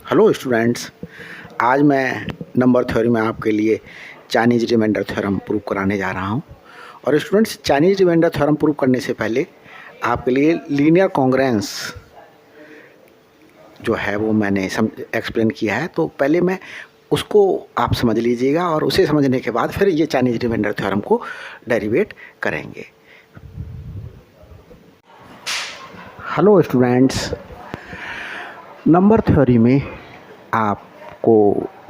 Hello students, आज मैं number theory में आपके लिए चाइनीज रिमाइंडर थ्योरम प्रूव कराने जा रहा हूं। और students, Chinese remainder theorem prove करने से पहले आपके लिए लीनियर कॉन्ग्रुएंस जो है वो मैंने एक्सप्लेन किया है, तो पहले मैं उसको आप समझ लीजिएगा और उसे समझने के बाद फिर ये चाइनीज रिमाइंडर थ्योरम को डेरिवेट करेंगे। हेलो स्टूडेंट्स, नंबर थ्योरी में आपको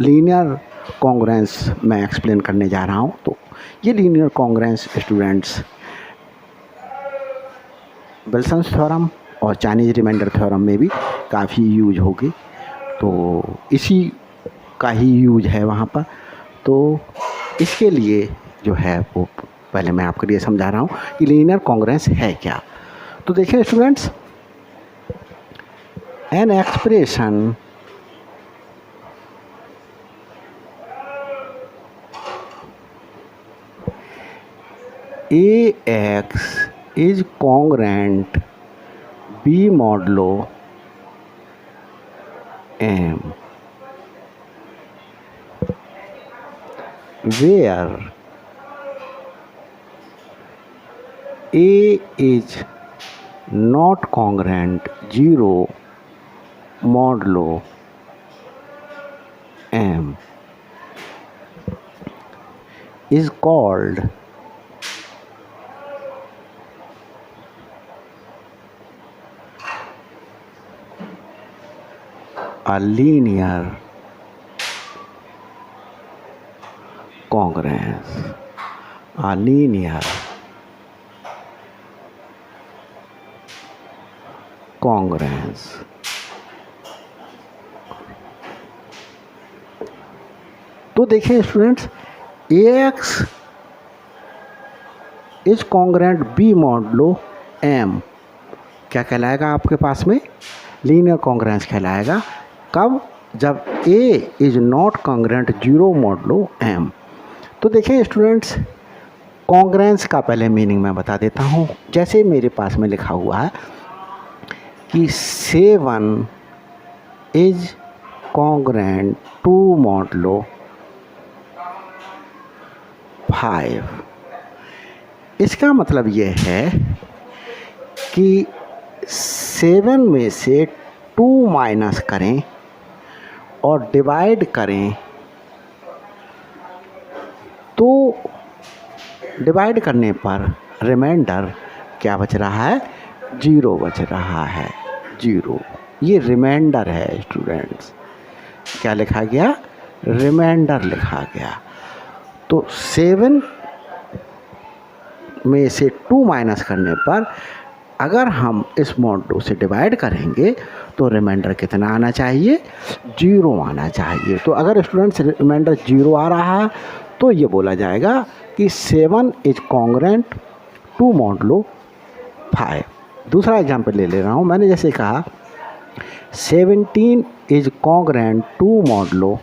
लीनियर कॉन्ग्रुएंस मैं एक्सप्लेन करने जा रहा हूँ। तो ये linear congruence students Wilson's theorem और चाइनीज रिमाइंडर थ्योरम में भी काफ़ी यूज होगी, तो इसी का ही यूज है वहाँ पर। तो इसके लिए जो है वो पहले मैं आपके लिए समझा रहा हूँ कि लीनियर कॉन्ग्रुएंस है क्या। तो देखिए students, an expression AX is congruent B modulo M, where A is not congruent 0 modulo M is called a linear congruence. A linear congruence. तो देखिए students, AX is congruent B modulo M क्या कहलाएगा आपके पास में? Linear congruence कहलाएगा। कब? जब A is not congruent 0 modulo M। तो देखिए स्टूडेंट्स, कॉन्ग्रुएंस का पहले मीनिंग मैं बता देता हूँ। जैसे मेरे पास में लिखा हुआ है कि 7 इज कॉन्ग्रुएंट 2 मॉडुलो 5। इसका मतलब ये है कि 7 में से 2 माइनस करें और डिवाइड करें तो डिवाइड करने पर रिमाइंडर क्या बच रहा है? 0 बच रहा है। 0 ये रिमाइंडर है स्टूडेंट्स। क्या लिखा गया? रिमाइंडर लिखा गया। तो 7 में से 2 माइनस करने पर अगर हम इस मॉडुलो से डिवाइड करेंगे तो रिमाइंडर कितना आना चाहिए? 0 आना चाहिए। तो अगर स्टूडेंट्स रिमाइंडर 0 आ रहा है तो ये बोला जाएगा कि 7 इज कॉन्ग्रुएंट 2 मॉडुलो 5। दूसरा एग्जांपल ले रहा हूँ। मैंने जैसे कहा 17 इज कॉन्ग्रुएंट 2 मॉडुलो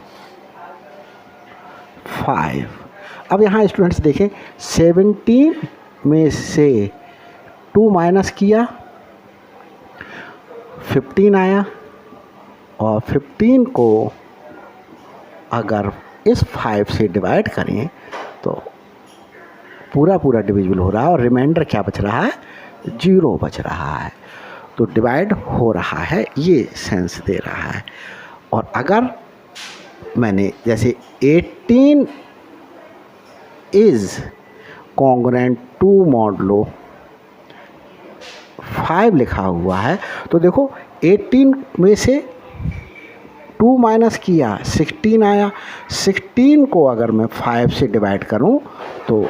5। अब यहाँ स्टूडेंट्स देखें, 17 में से 2 माइनस किया 15 आया, और 15 को अगर इस 5 से डिवाइड करें तो पूरा डिविजिबल हो रहा है और रिमाइंडर क्या बच रहा है? 0 बच रहा है। तो डिवाइड हो रहा है, ये सेंस दे रहा है। और अगर मैंने जैसे 18 इज कॉन्ग्रुएंट 2 मॉडुलो 5 लिखा हुआ है, तो देखो 18 में से 2 माइनस किया 16 आया। 16 को अगर मैं 5 से डिवाइड करूं तो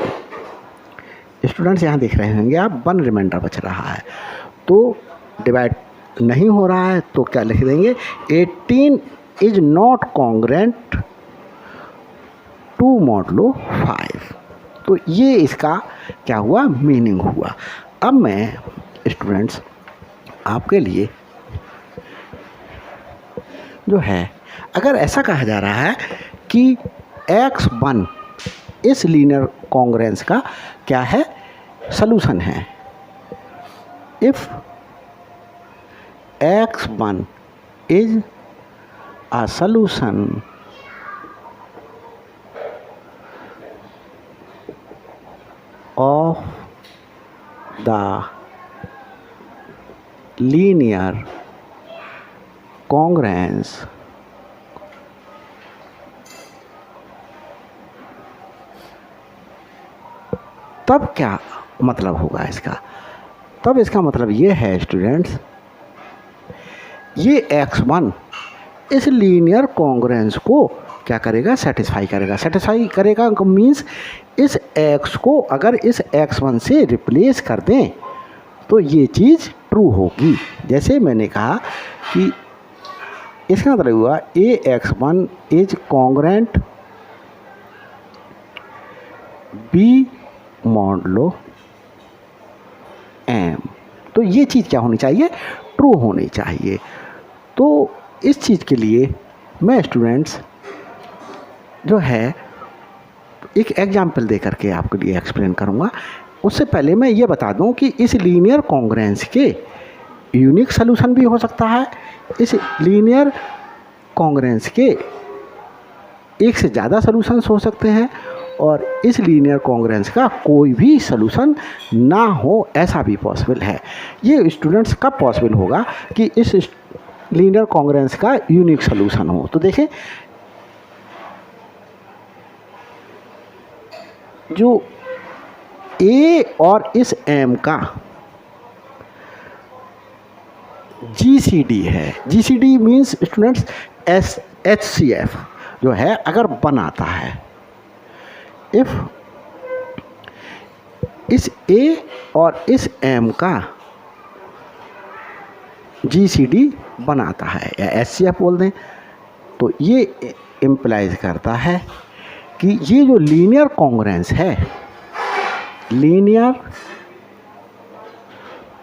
स्टूडेंट्स यहाँ देख रहे होंगे आप, 1 रिमाइंडर बच रहा है। तो डिवाइड नहीं हो रहा है तो क्या लिख देंगे? 18 इज नॉट कॉन्ग्रुएंट 2 मॉडुलो 5। तो ये इसका क्या हुआ? मीनिंग हुआ। अब मैं स्टूडेंट्स आपके लिए जो है, अगर ऐसा कहा जा रहा है कि X1 इस लीनियर कॉन्ग्रुएंस का क्या है? सलूशन है। If X1 is a solution of the linear congruence तब क्या मतलब होगा इसका? तब इसका मतलब ये है स्टूडेंट्स, ये x1 इस लीनियर कॉन्ग्रुएंस को क्या करेगा? सेटिस्फाई करेगा। सेटिस्फाई करेगा मीन्स इस x को अगर इस x1 से रिप्लेस कर दें तो ये चीज़ ट्रू होगी। जैसे मैंने कहा कि इसका मतलब हुआ ax1 is congruent b modulo m, तो ये चीज़ क्या होनी चाहिए? ट्रू होनी चाहिए। तो इस चीज़ के लिए मैं स्टूडेंट्स जो है एक एग्जाम्पल दे करके आपके लिए एक्सप्लेन करूँगा। उससे पहले मैं ये बता दूँ कि इस लीनियर कॉन्ग्रुएंस के यूनिक सलूशन भी हो सकता है, इस लीनियर कॉन्ग्रुएंस के एक से ज़्यादा सलूशंस हो सकते हैं, और इस लीनियर कॉन्ग्रुएंस का कोई भी सलूशन ना हो, ऐसा भी पॉसिबल है। ये स्टूडेंट्स कब पॉसिबल होगा कि इस लीनियर कॉन्ग्रुएंस का यूनिक सलूशन हो? तो देखें, जो A और इस M का GCD है, GCD मीन्स स्टूडेंट्स HCF जो है अगर बनाता है, इफ इस A और इस M का GCD बनाता है या HCF बोल दें, तो ये इम्प्लाइज करता है कि ये जो लीनियर कॉन्ग्रुएंस है, linear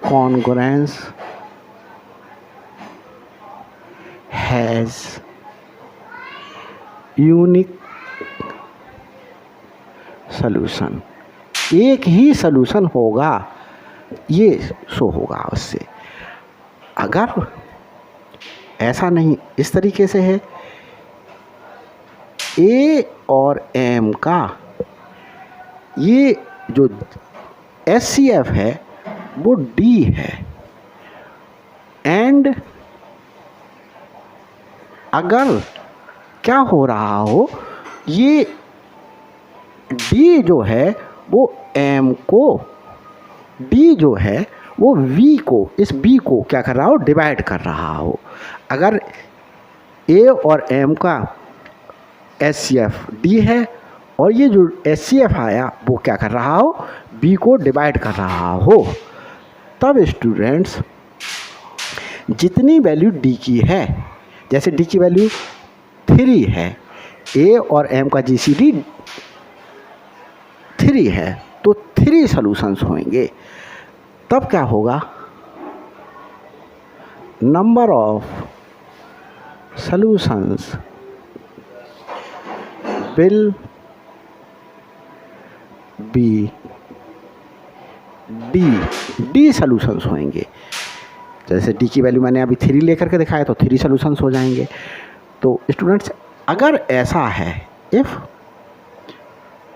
congruence has unique solution, एक ही सलूशन होगा, ये शो होगा उससे। अगर ऐसा नहीं, इस तरीके से है, A और M का ये जो HCF है वो D है, एंड अगर क्या हो रहा हो, ये D जो है वो M को, D जो है वो V को, इस B को क्या कर रहा हो? डिवाइड कर रहा हो। अगर A और M का HCF D है और ये जो HCF आया वो क्या कर रहा हो? B को डिवाइड कर रहा हो, तब स्टूडेंट्स जितनी वैल्यू D की है, जैसे D की वैल्यू 3 है, A और M का GCD 3 है, तो 3 सॉल्यूशंस होंगे। तब क्या होगा? Number of solutions will be D solutions होंगे। जैसे डी की वैल्यू मैंने अभी 3 लेकर के दिखाया, तो 3 सॉल्यूशंस हो जाएंगे। तो स्टूडेंट्स अगर ऐसा है, इफ़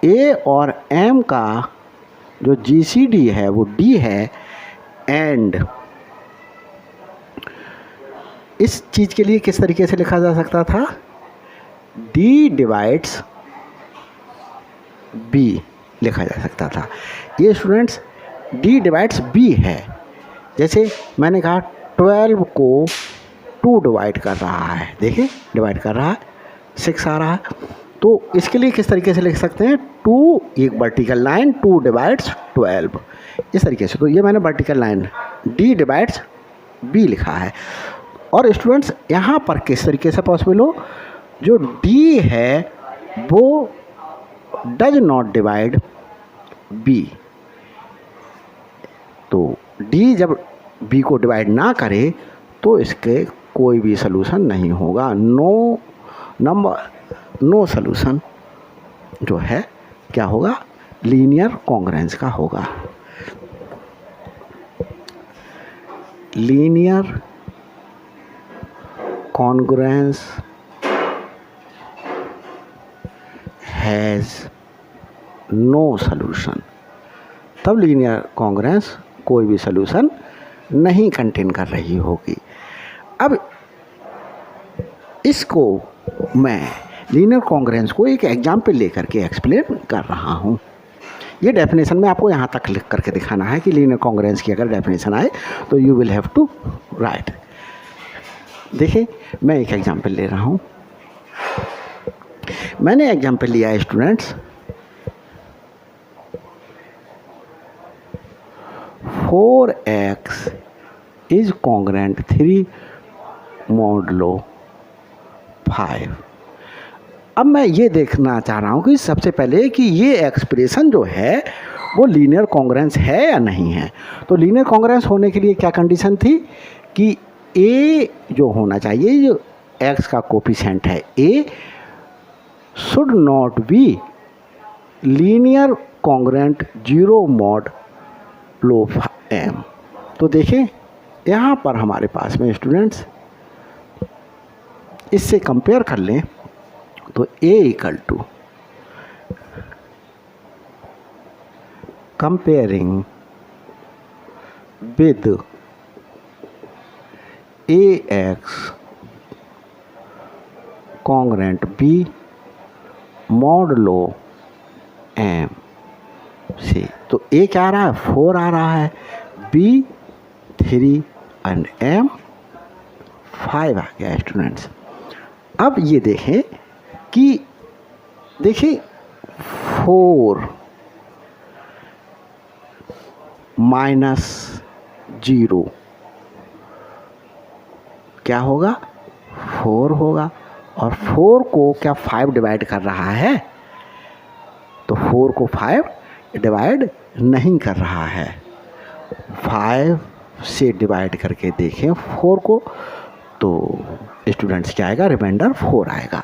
ए और एम का जो GCD है वो D है, एंड इस चीज़ के लिए किस तरीके से लिखा जा सकता था? D डिवाइड्स B लिखा जा सकता था। ये स्टूडेंट्स D डिवाइड्स B है। जैसे मैंने कहा 12 को 2 डिवाइड कर रहा है, देखिए डिवाइड कर रहा है, 6 आ रहा है। तो इसके लिए किस तरीके से लिख सकते हैं? 2 एक वर्टिकल लाइन, 2 डिवाइड्स 12, इस तरीके से। तो ये मैंने vertical line D divides B लिखा है। और स्टूडेंट्स यहाँ पर किस तरीके से पॉसिबल हो? जो D है वो डज नॉट डिवाइड B, तो D जब B को डिवाइड ना करे तो इसके कोई भी सलूशन नहीं होगा। नो सलूशन जो है क्या होगा? लीनियर कॉन्ग्रुएंस का होगा। Linear congruence has no solution, तब लीनियर कॉन्ग्रुएंस कोई भी सॉल्यूशन नहीं कंटेन कर रही होगी। अब इसको मैं लीनियर कॉन्ग्रुएंस को एक एग्जाम्पल लेकर के एक्सप्लेन कर रहा हूँ। ये डेफिनेशन में आपको यहाँ तक लिख करके दिखाना है कि लीनियर कॉन्ग्रुएंस की अगर डेफिनेशन आए तो you will have to write. देखिए मैं एक एग्जाम्पल ले रहा हूँ। मैंने एग्जाम्पल लिया है students 4x is congruent 3 modulo 5। अब मैं ये देखना चाह रहा हूँ कि सबसे पहले कि ये एक्सप्रेशन जो है वो लीनियर कॉन्ग्रुएंस है या नहीं है। तो लीनियर कॉन्ग्रुएंस होने के लिए क्या कंडीशन थी कि a जो होना चाहिए, जो x का कोफिशिएंट है a should not be linear congruent 0 mod low m। तो देखें यहाँ पर हमारे पास में स्टूडेंट्स इससे कंपेयर कर लें तो a equal to comparing with ax congruent b modulo m से। तो a क्या आ रहा है 4 आ रहा है, b 3 एंड m 5 आ गया स्टूडेंट्स। अब ये देखें कि देखिए 4 माइनस 0 क्या होगा 4 होगा, और 4 को क्या 5 डिवाइड कर रहा है, तो 4 को 5 डिवाइड नहीं कर रहा है। 5 से डिवाइड करके देखें 4 को तो स्टूडेंट्स क्या आएगा, रिमाइंडर 4 आएगा।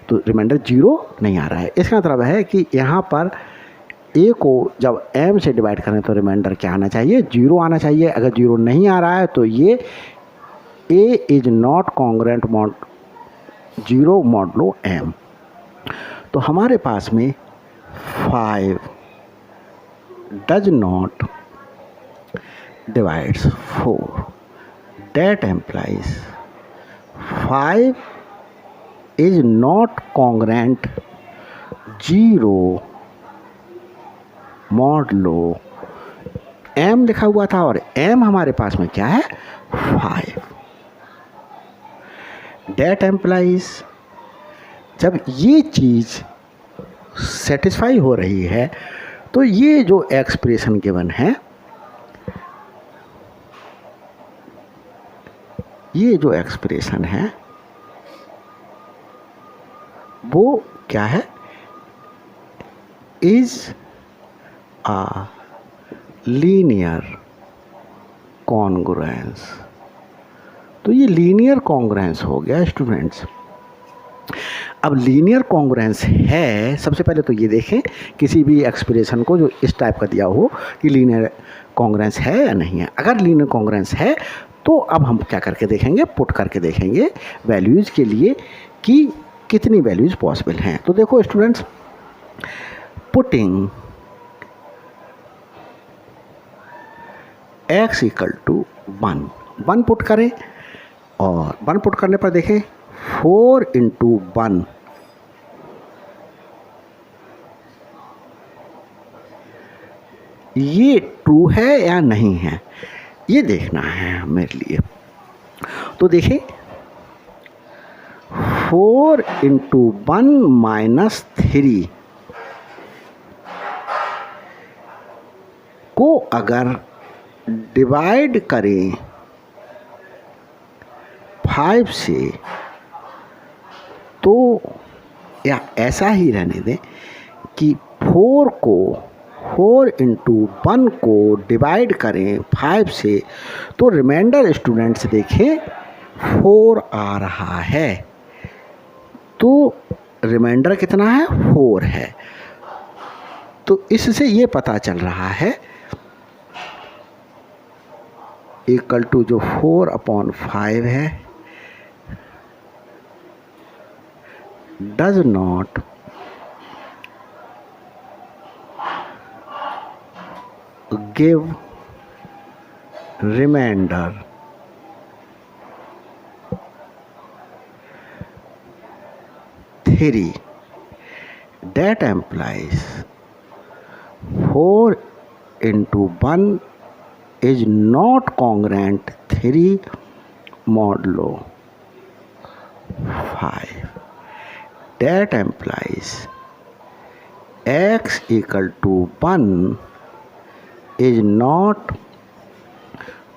तो रिमाइंडर 0 नहीं आ रहा है। इसका मतलब है कि यहाँ पर a को जब m से डिवाइड करें तो रिमाइंडर क्या आना चाहिए, 0 आना चाहिए। अगर 0 नहीं आ रहा है तो ये a is not congruent 0 modulo m। तो हमारे पास में 5 does not divides 4, that employees 5 is not congruent 0 modulo m लिखा हुआ था, और m हमारे पास में क्या है 5। दैट एम्प्लाइज जब ये चीज़ सेटिस्फाई हो रही है तो ये जो एक्सप्रेशन गिवन है, ये जो एक्सप्रेशन है वो क्या है, इज आ लीनियर कॉन्ग्रुएंस। तो ये लीनियर कॉन्ग्रुएंस हो गया स्टूडेंट्स। अब लीनियर कॉन्ग्रुएंस है, सबसे पहले तो ये देखें किसी भी एक्सप्रेशन को जो इस टाइप का दिया हो कि लीनियर कॉन्ग्रुएंस है या नहीं है। अगर लीनियर कॉन्ग्रुएंस है तो अब हम क्या करके देखेंगे, पुट करके देखेंगे वैल्यूज़ के लिए कि कितनी वैल्यूज़ पॉसिबल हैं। तो देखो students, putting x equal to 1 put करें, और 1 पुट करने पर देखें 4 इंटू 1 ये ट्रू है या नहीं है, ये देखना है मेरे लिए। तो देखिए 4 इंटू 1 माइनस 3 को अगर डिवाइड करें 5 से, तो या ऐसा ही रहने दें कि 4 इंटू 1 को डिवाइड करें 5 से, तो रिमाइंडर स्टूडेंट्स देखें 4 आ रहा है। तो रिमाइंडर कितना है, 4 है। तो इससे ये पता चल रहा है इक्वल टू जो 4/5 है does not give remainder three, that implies 4 into 1 is not congruent 3 modulo 5. That implies x equal to 1 is not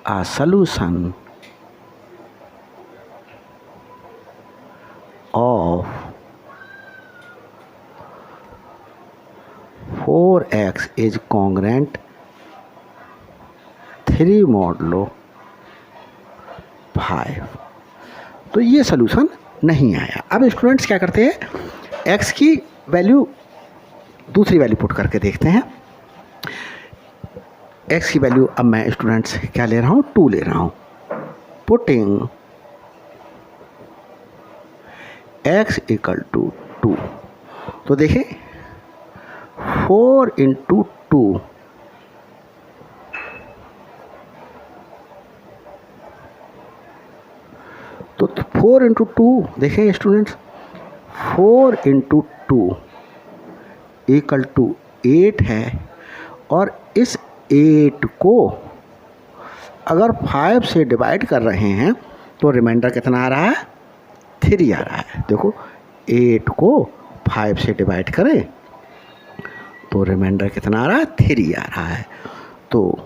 a solution of 4x is congruent 3 modulo 5. तो ये सोल्यूशन नहीं आया। अब स्टूडेंट्स क्या करते हैं, x की वैल्यू दूसरी वैल्यू पुट करके देखते हैं। x की वैल्यू अब मैं स्टूडेंट्स क्या ले रहा हूँ, 2 ले रहा हूँ। पुटिंग x इक्वल टू 2, तो देखें 4 इंटू 2 तो 4 इंटू 2 देखें स्टूडेंट्स, 4 इंटू 2 इक्वल टू 8 है, और इस 8 को अगर 5 से डिवाइड कर रहे हैं तो रिमाइंडर कितना आ रहा है, 3 आ रहा है। देखो 8 को 5 से डिवाइड करें तो रिमाइंडर कितना आ रहा है, 3 आ रहा है। तो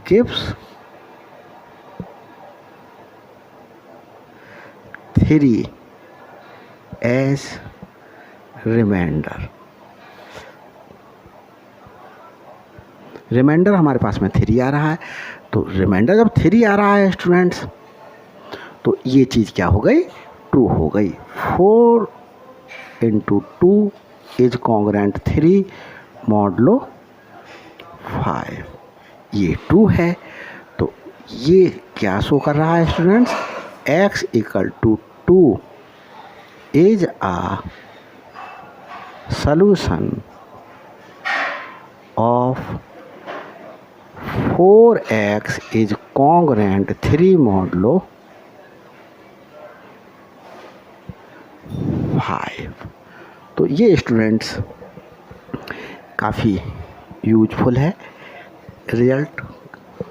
गिव्स 3 एज रिमाइंडर। रिमाइंडर हमारे पास में 3 आ रहा है, तो रिमाइंडर जब 3 आ रहा है स्टूडेंट्स, तो ये चीज़ क्या हो गई, ट्रू हो गई। 4 इंटू 2 इज कॉन्ग्रेंट 3 मॉडलो 5, ये ट्रू है। तो ये क्या शो कर रहा है students, x equal to 2 is a solution of 4x is congruent 3 modulo 5। तो ये स्टूडेंट्स काफ़ी यूजफुल है रिजल्ट,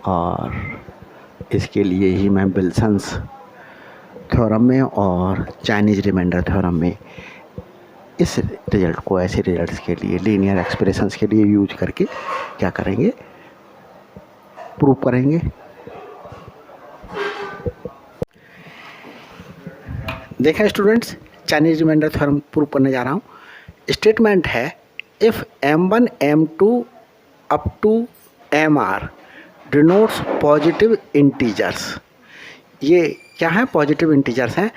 और इसके लिए ही मैं विल्सन्स थ्योरम में और चाइनीज रिमाइंडर थ्योरम में इस रिजल्ट को, ऐसे रिजल्ट्स के लिए, लीनियर एक्सप्रेशंस के लिए यूज करके क्या करेंगे, प्रूव करेंगे। देखें students, Chinese remainder theorem prove करने जा रहा हूँ। स्टेटमेंट है if m1 m2 up to mr denotes positive integers. ये क्या है, पॉजिटिव इंटीजर्स हैं।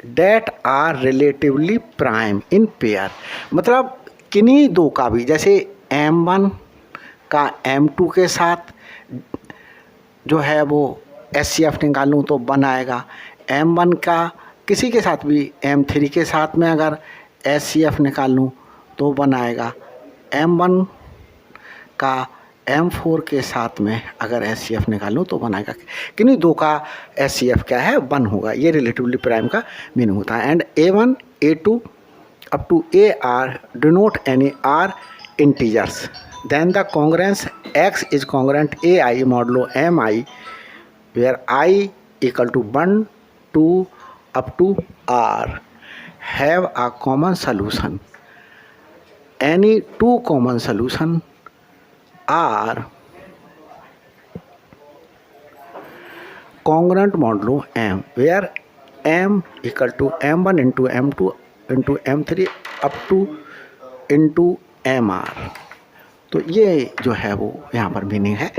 That are relatively prime in pair, मतलब किन्हीं दो का भी, जैसे m1 का m2 के साथ जो है वो SCF निकाल लूँ तो 1 आएगा। m1 का किसी के साथ भी m3 के साथ में अगर SCF निकाल लूँ तो 1 आएगा। m1 का m4 के साथ में अगर SCF निकालूँ तो 1 आएगा। किन्हीं दो का SCF क्या है, 1 होगा। ये रिलेटिवली प्राइम का मीनिंग होता है। And A1 A2 up to AR denote any R integers, then the congruence X is congruent AI modulo MI where I equal to 1 2 up to R have a common solution. Any 2 common solution are congruent modulo m where m equal to m1 into m2 into m3 up to into mr। तो ये जो है वो यहाँ पर meaning है।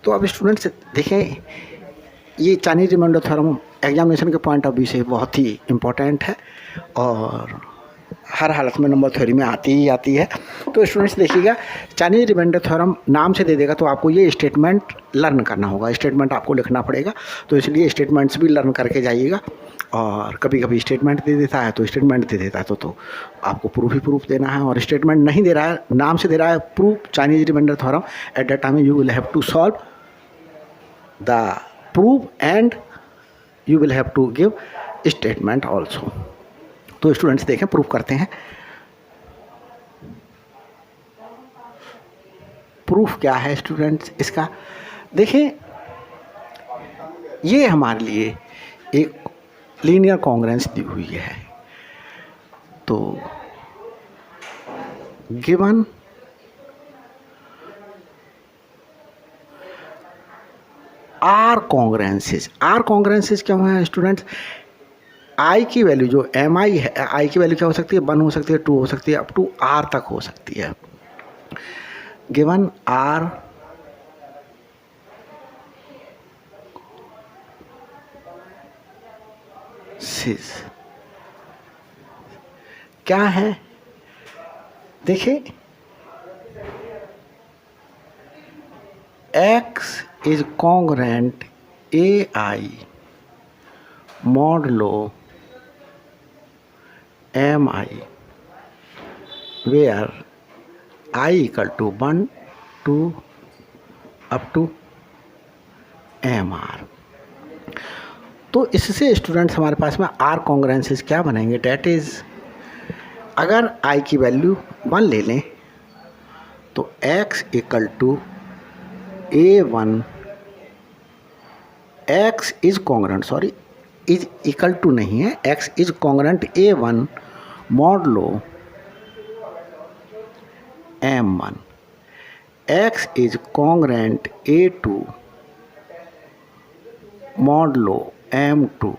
तो अब स्टूडेंट्स देखें, ये चाइनीज रिमाइंडर थ्योरम एग्जामिनेशन के पॉइंट ऑफ व्यू से बहुत ही इम्पोर्टेंट है और हर हालत में नंबर थ्योरी में आती ही आती है। तो स्टूडेंट्स देखिएगा, चाइनीज रिमाइंडर थ्योरम नाम से दे देगा तो आपको ये स्टेटमेंट लर्न करना होगा, स्टेटमेंट आपको लिखना पड़ेगा। तो इसलिए स्टेटमेंट्स भी लर्न करके जाइएगा और कभी कभी स्टेटमेंट दे देता है तो स्टेटमेंट दे देता है तो आपको प्रूफ ही प्रूफ देना है, और स्टेटमेंट नहीं दे रहा है, नाम से दे रहा है proof Chinese remainder theorem, at that time you will have to solve the proof and you will have to give statement also. तो स्टूडेंट्स देखें प्रूफ करते हैं। प्रूफ क्या है स्टूडेंट्स इसका, देखें ये हमारे लिए एक लीनियर कॉन्ग्रुएंस दी हुई है। तो गिवन आर कॉन्ग्रुएंसेस क्या है स्टूडेंट्स, आई की वैल्यू जो एम आई है, आई की वैल्यू क्या हो सकती है, 1 हो सकती है, 2 हो सकती है, अप टू आर तक हो सकती है। गिवन आर सिस क्या है, देखिए x is congruent a i modulo m i where i equal to 1 to up to m r. तो इससे स्टूडेंट्स हमारे पास में आर कॉन्ग्रुएंसेस क्या बनेंगे, डैट इज अगर आई की वैल्यू 1 ले लें तो x equal to A1, x is congruent, sorry is equal to नहीं है, x is congruent A1 modulo M1, x is congruent A2 modulo M2।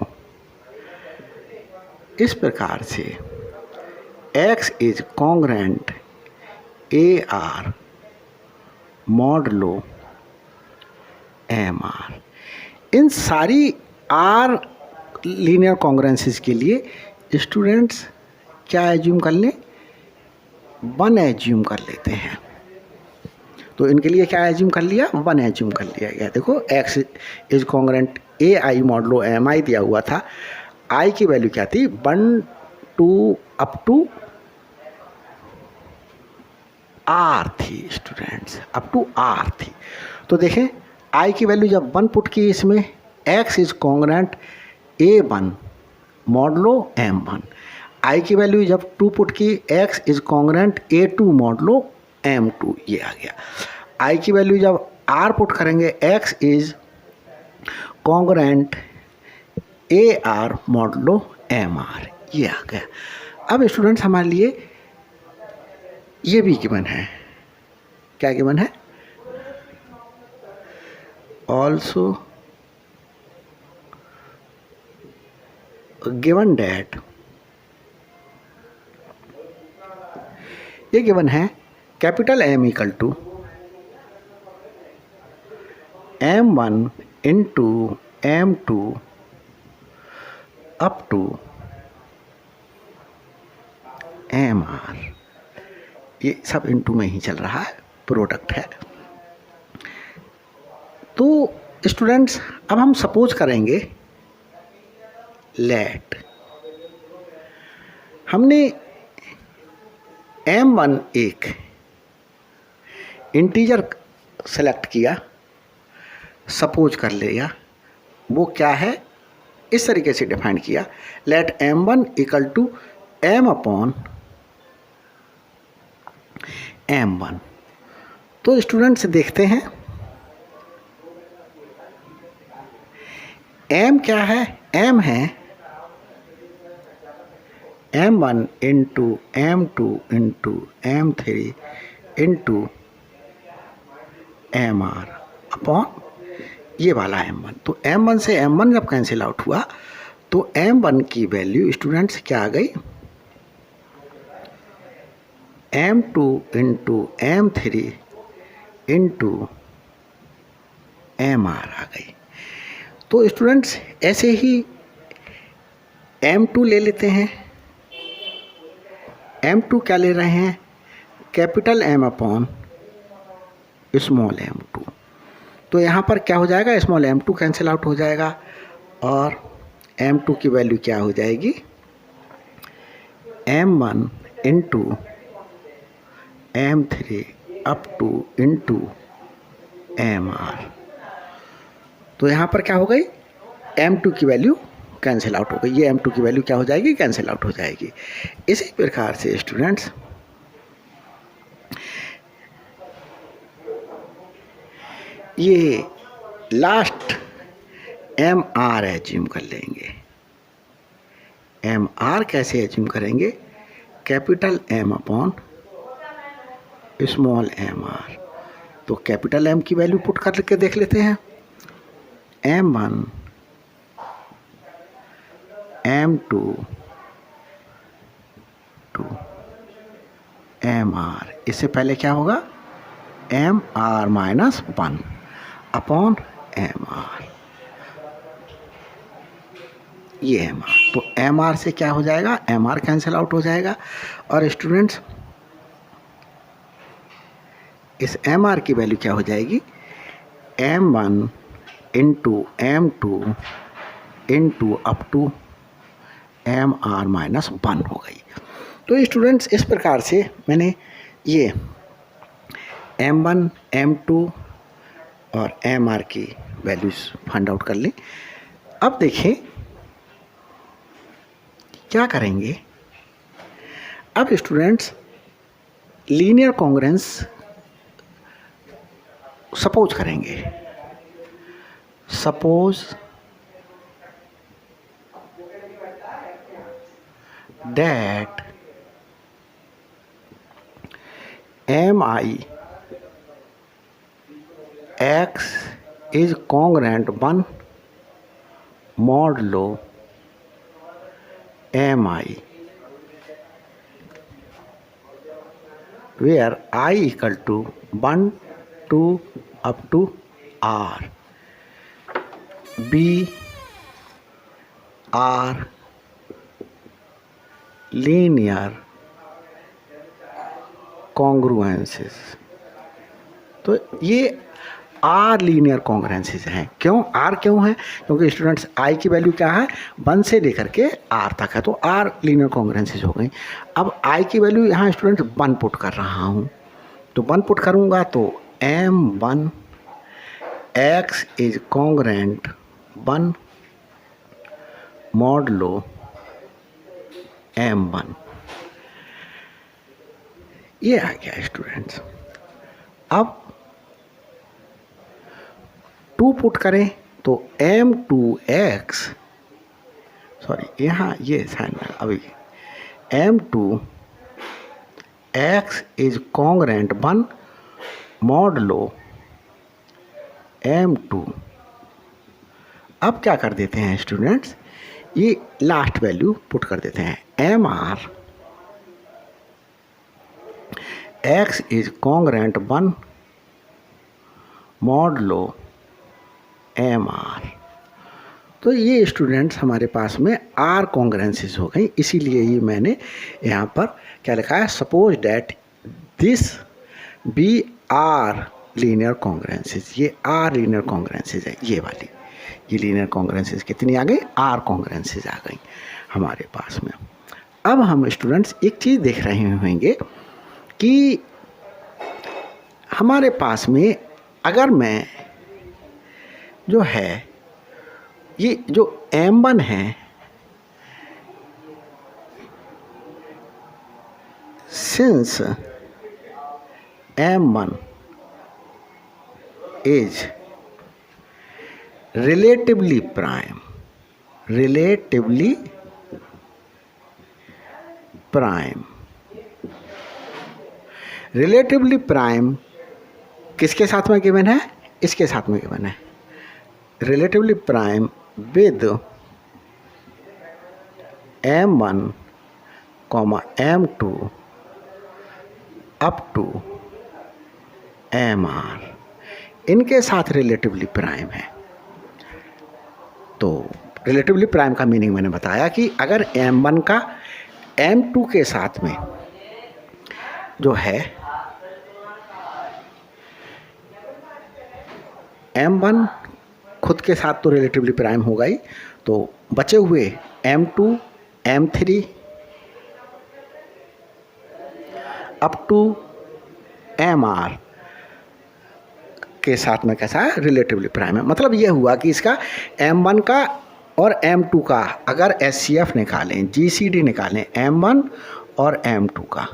इस प्रकार से x is congruent AR modulo MR। इन सारी R लीनियर कॉन्ग्रुएंसेस के लिए students क्या एज्यूम कर लें, 1 एज्यूम कर लेते हैं। तो इनके लिए क्या एज्यूम कर लिया, 1 एज्यूम कर लिया गया। देखो x is congruent a i modulo m i दिया हुआ था, आई की वैल्यू क्या थी, 1 to अप टू आर थी स्टूडेंट्स, अप टू आर थी। तो देखें आई की वैल्यू जब 1 पुट की इसमें, x is congruent A1 modulo M1, आई की वैल्यू जब 2 पुट की, x is congruent A2 modulo M2, ये आ गया। आई की वैल्यू जब r पुट करेंगे, x is congruent AR modulo MR, ये आ गया। अब स्टूडेंट्स हमारे लिए ये भी गिवन है, क्या गिवन है, ऑल्सो गिवन डैट, ये गिवन है capital M equal to M1 into M2 up to MR। ये सब इंटू में ही चल रहा है, प्रोडक्ट है। तो स्टूडेंट्स अब हम सपोज करेंगे लेट हमने M1 एक इंटीजर सेलेक्ट किया, सपोज कर लिया, वो क्या है इस तरीके से डिफाइन किया, let M1 equal to M upon M1। तो स्टूडेंट्स देखते हैं M क्या है, M है M1 into M2 into M3 into MR upon ये वाला M1। तो M1 से M1 जब कैंसिल आउट हुआ तो M1 की वैल्यू स्टूडेंट्स क्या आ गई, M2 into M3 into MR आ गई। तो स्टूडेंट्स ऐसे ही M2 ले लेते हैं, M2 क्या ले रहे हैं, capital M upon small M2। तो यहाँ पर क्या हो जाएगा, स्मॉल M2 कैंसिल आउट हो जाएगा और m2 की वैल्यू क्या हो जाएगी, m1 into m3 up two into mr। तो यहाँ पर क्या हो गई, m2 की वैल्यू कैंसिल आउट हो गई, ये m2 की वैल्यू क्या हो जाएगी, कैंसिल आउट हो जाएगी। इसी प्रकार से स्टूडेंट्स ये लास्ट एम आर एज्यूम कर लेंगे। एम आर कैसे एज्यूम करेंगे, capital m upon small m r. तो कैपिटल एम की वैल्यू पुट करके देख लेते हैं, m1 m2 टू mr। इससे पहले क्या होगा, mr माइनस 1 अपॉन mr, ये mr। तो mr से क्या हो जाएगा, mr कैंसिल आउट हो जाएगा। और स्टूडेंट्स इस mr की वैल्यू क्या हो जाएगी, m1 into m2 into up to mr minus 1 हो गई। तो स्टूडेंट्स इस प्रकार से मैंने ये m1 m2 और mr की वैल्यूज फाइंड आउट कर ली। अब देखें क्या करेंगे, अब स्टूडेंट्स लीनियर कॉन्ग्रुएंस सपोज करेंगे। Suppose that mi x is congruent 1 modulo mi, where I equal to 1 to up to r, b are linear congruences। तो ये आर लीनियर कॉन्ग्रुएंसेस हैं। क्यों आर क्यों है, क्योंकि स्टूडेंट्स आई की वैल्यू क्या है, 1 से लेकर के आर तक है, तो आर लीनियर कॉन्ग्रुएंसेस हो गई। अब आई की वैल्यू यहाँ स्टूडेंट्स 1 पुट कर रहा हूँ, तो 1 पुट करूँगा तो m1 x is congruent 1 modulo m1, ये आ गया स्टूडेंट्स। अब 2 पुट करें तो m2x, सॉरी यहाँ ये साइन में अभी m2 x is congruent 1 modulo m2। अब क्या कर देते हैं स्टूडेंट्स, ये लास्ट वैल्यू पुट कर देते हैं, mr x is congruent 1 modulo mr। तो ये स्टूडेंट्स हमारे पास में आर कॉन्ग्रुएंसेस हो गई, इसीलिए ही मैंने यहाँ पर क्या लिखा है, suppose that this be are linear congruences. ये आर लीनियर कॉन्ग्रुएंसेस है, ये वाली, ये लीनियर कॉन्ग्रुएंसेस कितनी आ गई, आर कॉन्ग्रुएंसेस आ गई हमारे पास में। अब हम स्टूडेंट्स एक चीज़ देख रहे होंगे कि हमारे पास में अगर मैं जो है ये जो m1 है, since m1 is relatively prime, relatively prime, relatively prime किसके साथ में गिवन है, इसके साथ में गिवन है, relatively prime with m1 m2 up to mr, इनके साथ रिलेटिवली प्राइम है। तो रिलेटिवली प्राइम का मीनिंग मैंने बताया कि अगर m1 का m2 के साथ में जो है, m1 खुद के साथ तो रिलेटिवली प्राइम होगा ही, तो बचे हुए M2 M3 up to MR के साथ में कैसा है, रिलेटिवली प्राइम है। मतलब ये हुआ कि इसका M1 का और M2 का अगर SCF निकालें, GCD निकालें M1 और M2 का,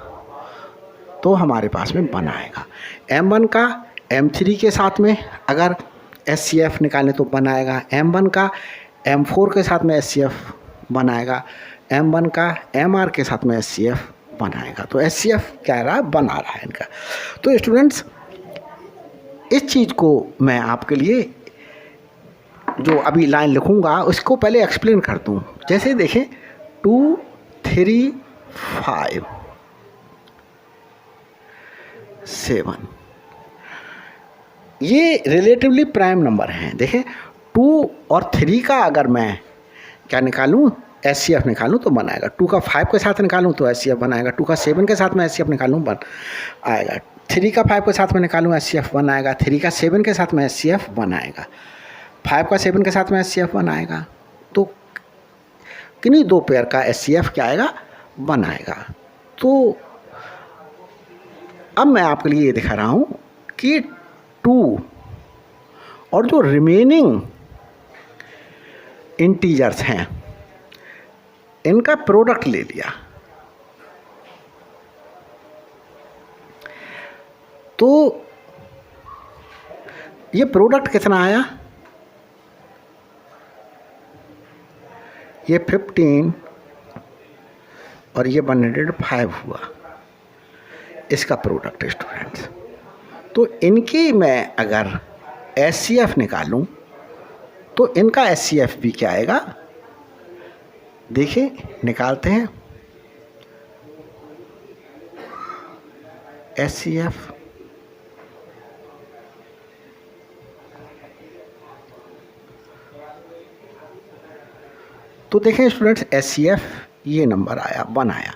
तो हमारे पास में बन आएगा। M1 का M3 के साथ में अगर SCF निकालें तो बन आएगा। M1 का M4 के साथ में SCF बन आएगा। M1 का MR के साथ में SCF बन आएगा। तो SCF क्या रहा, बना रहा है इनका। तो स्टूडेंट्स, इस चीज़ को मैं आपके लिए जो अभी लाइन लिखूंगा उसको पहले एक्सप्लेन कर दूं। जैसे देखें 2 3 5 7, ये रिलेटिवली प्राइम नंबर हैं। देखें 2 और 3 का अगर मैं क्या निकालूं, SCF निकालूं तो बनाएगा। 2 का 5 के साथ निकालूं तो SCF बनाएगा। 2 का 7 के साथ में SCF निकालूं बन आएगा। 3 का 5 के साथ में निकालूं SCF बनाएगा। 3 का 7 के साथ में SCF बनाएगा। 5 का 7 के साथ में SCF बनाएगा। तो किन्हीं दो पेयर का SCF क्या आएगा, बनाएगा। तो अब मैं आपके लिए ये दिखा रहा हूँ कि 2 और जो रिमेनिंग इंटीजर्स हैं इनका प्रोडक्ट ले लिया, तो ये प्रोडक्ट कितना आया, ये 15 और ये 105 हुआ, इसका प्रोडक्ट है स्टूडेंट्स। तो इनकी मैं अगर SCF निकालूं तो इनका SCF भी क्या आएगा, देखिए निकालते हैं। SCF तो देखें स्टूडेंट्स, SCF ये नंबर आया, 1 आया,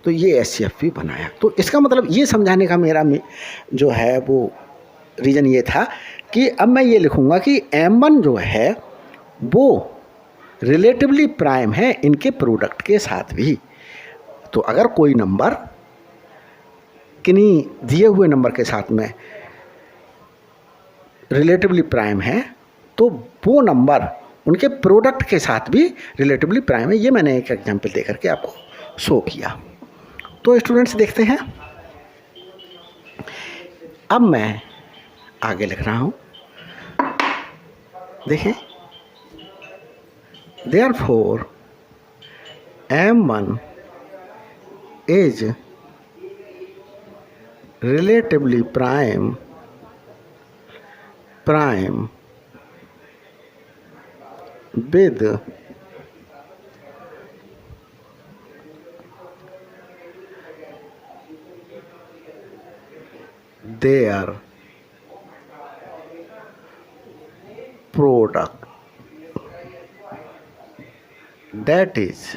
तो ये SCF भी बनाया। तो इसका मतलब ये समझाने का मेरा जो है वो रीज़न ये था कि अब मैं ये लिखूँगा कि M1 जो है वो रिलेटिवली प्राइम है इनके प्रोडक्ट के साथ भी। तो अगर कोई नंबर किन्हीं दिए हुए नंबर के साथ में रिलेटिवली प्राइम है तो वो नंबर उनके प्रोडक्ट के साथ भी रिलेटिवली प्राइम है। ये मैंने एक एग्जांपल दे करके आपको शो किया। तो स्टूडेंट्स देखते हैं, अब मैं आगे लिख रहा हूँ। देखें, therefore M1 is relatively prime with their product, that is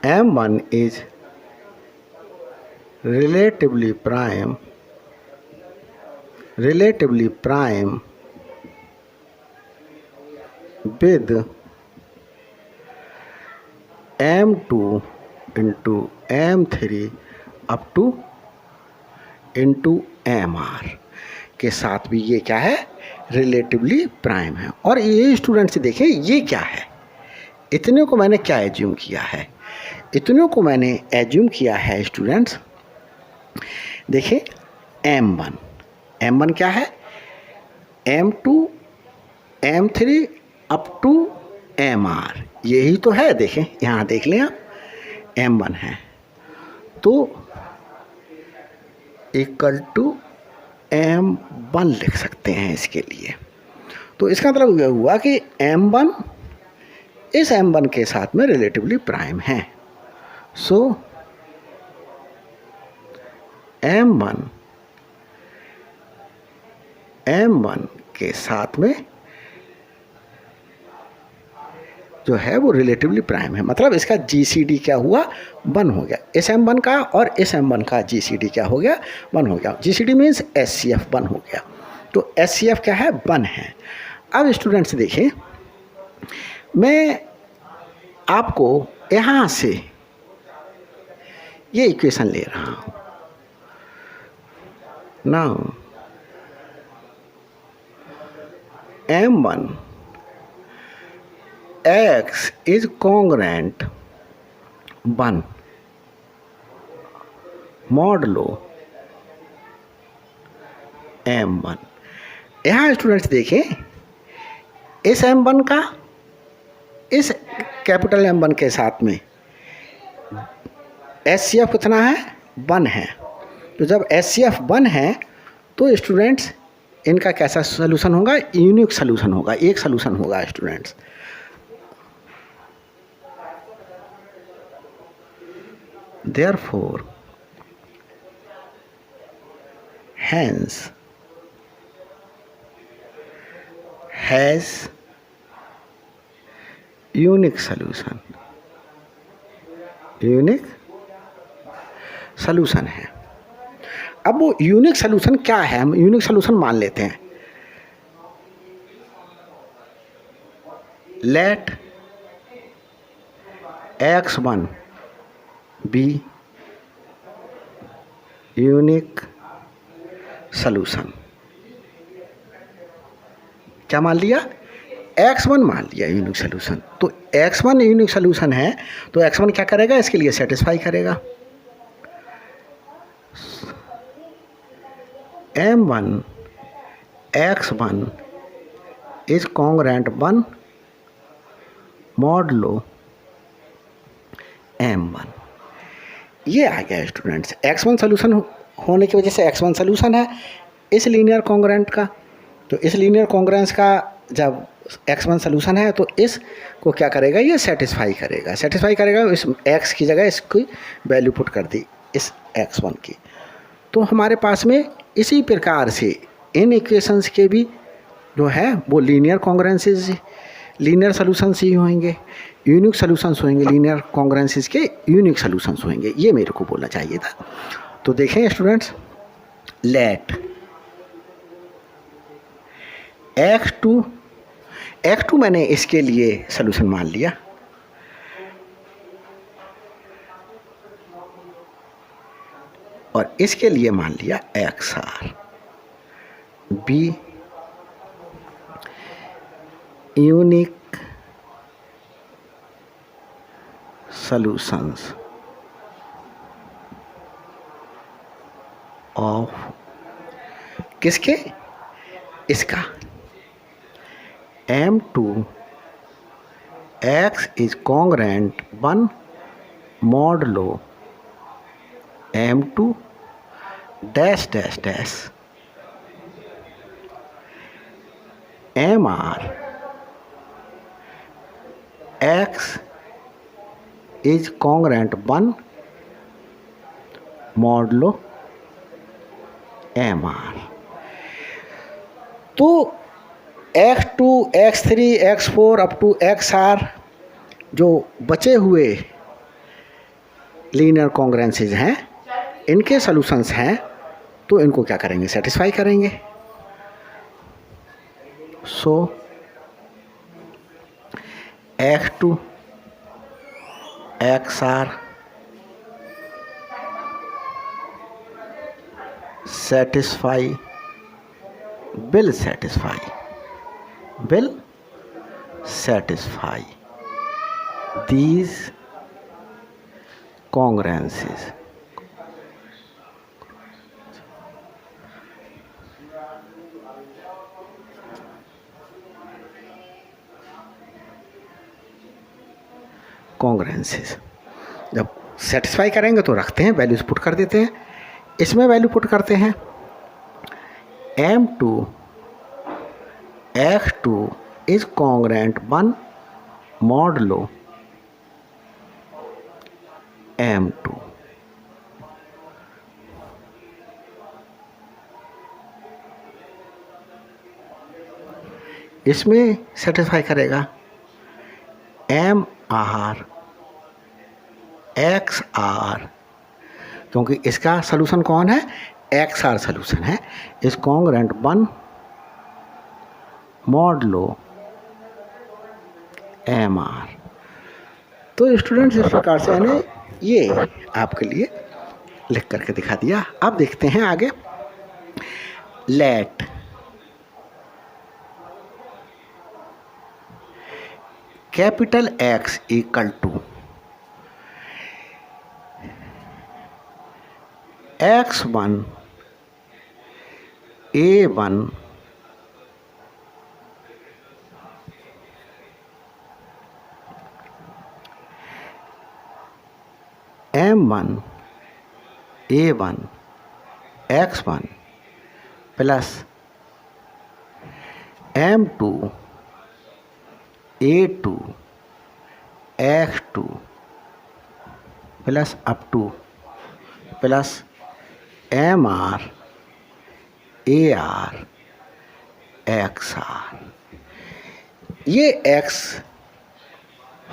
M1 is relatively prime with M2 into M3 up two into MR के साथ भी ये क्या है, रिलेटिवली प्राइम है। और ये स्टूडेंट्स देखें, ये क्या है, इतने को मैंने क्या एज्यूम किया है, इतने को मैंने एज्यूम किया है स्टूडेंट्स, देखें M1 क्या है, M2 M3 up to MR, यही तो है। देखें यहाँ देख लें आप, M1 है तो इक्वल टू M1 लिख सकते हैं इसके लिए। तो इसका मतलब यह हुआ कि M1 इस M1 के साथ में रिलेटिवली प्राइम है। सो M1 के साथ में जो है वो रिलेटिवली प्राइम है। मतलब इसका GCD क्या हुआ, 1 हो गया। इस M1 का और इस M1 का GCD क्या हो गया, 1 हो गया। GCD मीन्स SCF 1 हो गया। तो HCF क्या है, 1 है। अब स्टूडेंट्स देखिए, मैं आपको यहाँ से ये इक्वेशन ले रहा हूँ। Now M1 X is congruent 1 modulo M1। यहाँ स्टूडेंट्स देखें, इस M1 का इस कैपिटल M1 के साथ में HCF कितना है, 1 है। तो जब HCF 1 है तो स्टूडेंट्स इनका कैसा सोल्यूशन होगा, यूनिक सोल्यूशन होगा, एक सोल्यूशन होगा students. Therefore hence has unique solution, unique solution है। अब वो यूनिक सोल्यूशन क्या है, हम यूनिक सोल्यूशन मान लेते हैं। Let X1 be unique solution. क्या मान लिया, X1 मान लिया यूनिक सोल्यूशन। तो X1 यूनिक सोल्यूशन है तो X1 क्या करेगा, इसके लिए सेटिस्फाई करेगा। M1 X1 is congruent 1 modulo M1। ये आ गया स्टूडेंट्स, X1 सोल्यूशन होने की वजह से X1 सोल्यूशन है इस लीनियर कॉन्ग्रुएंट का। तो इस लीनियर कॉन्ग्रुएंस का जब X1 सोल्यूशन है तो इसको क्या करेगा, ये सेटिस्फाई करेगा। सेटिस्फाई करेगा, इस X की जगह इसकी वैल्यू पुट कर दी इस X1 की। तो हमारे पास में इसी प्रकार से इन इक्वेशंस के भी जो है वो लीनियर कॉन्ग्रुएंसेस, लीनियर सोल्यूशंस ही होंगे, यूनिक सोल्यूशंस होंगे, लीनियर कॉन्ग्रुएंसेस के यूनिक सोल्यूशंस होंगे। ये मेरे को बोलना चाहिए था। तो देखें स्टूडेंट्स, लेट X2 मैंने इसके लिए सोल्यूशन मान लिया, और इसके लिए मान लिया XR be unique solutions of किसके, इसका M2 X is congruent 1 modulo M2 dash dash dash MR X is congruent 1 modulo MR। तो X2 X3 X4 up to XR जो बचे हुए लीनियर कॉन्ग्रुएंसेस हैं, इनके सॉल्यूशंस हैं, तो इनको क्या करेंगे, सेटिस्फाई करेंगे। सो X2 XR satisfy will satisfy these congruences। कॉन्ग्रुएंसेस जब सेटिस्फाई करेंगे तो रखते हैं, वैल्यूज पुट कर देते हैं। इसमें वैल्यू पुट करते हैं M2 X2 is congruent 1 modulo M2। इसमें सेटिस्फाई करेगा MR XR, क्योंकि इसका सोल्यूशन कौन है, XR सोल्यूशन है, is congruent 1 modulo m r. तो स्टूडेंट्स इस प्रकार से मैंने ये आपके लिए लिख करके दिखा दिया। अब देखते हैं आगे। Let capital x equal to x1 a1 m1 a1 x1 plus m2 a2 x2 plus up to plus m r a r x r. ये एक्स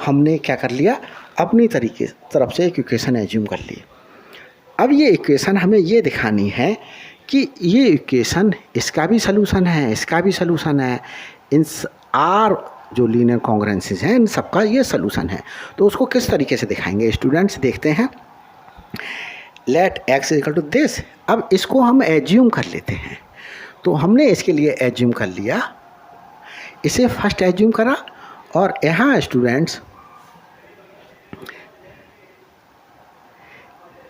हमने क्या कर लिया, अपनी तरफ से एक इक्वेशन एज्यूम कर ली। अब ये इक्वेशन हमें ये दिखानी है कि ये इक्वेशन इसका भी सलूशन है, इसका भी सलूशन है, इन आर जो लीनियर कॉन्ग्रुएंसेस हैं इन सबका ये सलूशन है। तो उसको किस तरीके से दिखाएंगे स्टूडेंट्स, देखते हैं। Let x equal to this. अब इसको हम एज्यूम कर लेते हैं। तो हमने इसके लिए एज्यूम कर लिया, इसे फर्स्ट एज्यूम करा, और यहाँ स्टूडेंट्स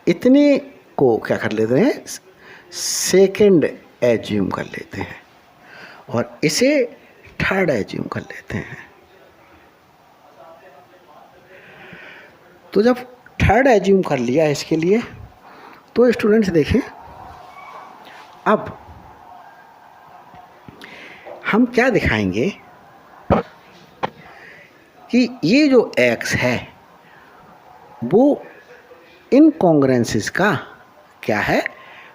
इतने को क्या कर लेते हैं, सेकंड एज्यूम कर लेते हैं, और इसे थर्ड एज्यूम कर लेते हैं। तो जब थर्ड एज्यूम कर लिया इसके लिए, तो स्टूडेंट्स देखें अब हम क्या दिखाएंगे कि ये जो x है वो इनकॉन्ग्रुएंसेस का क्या है,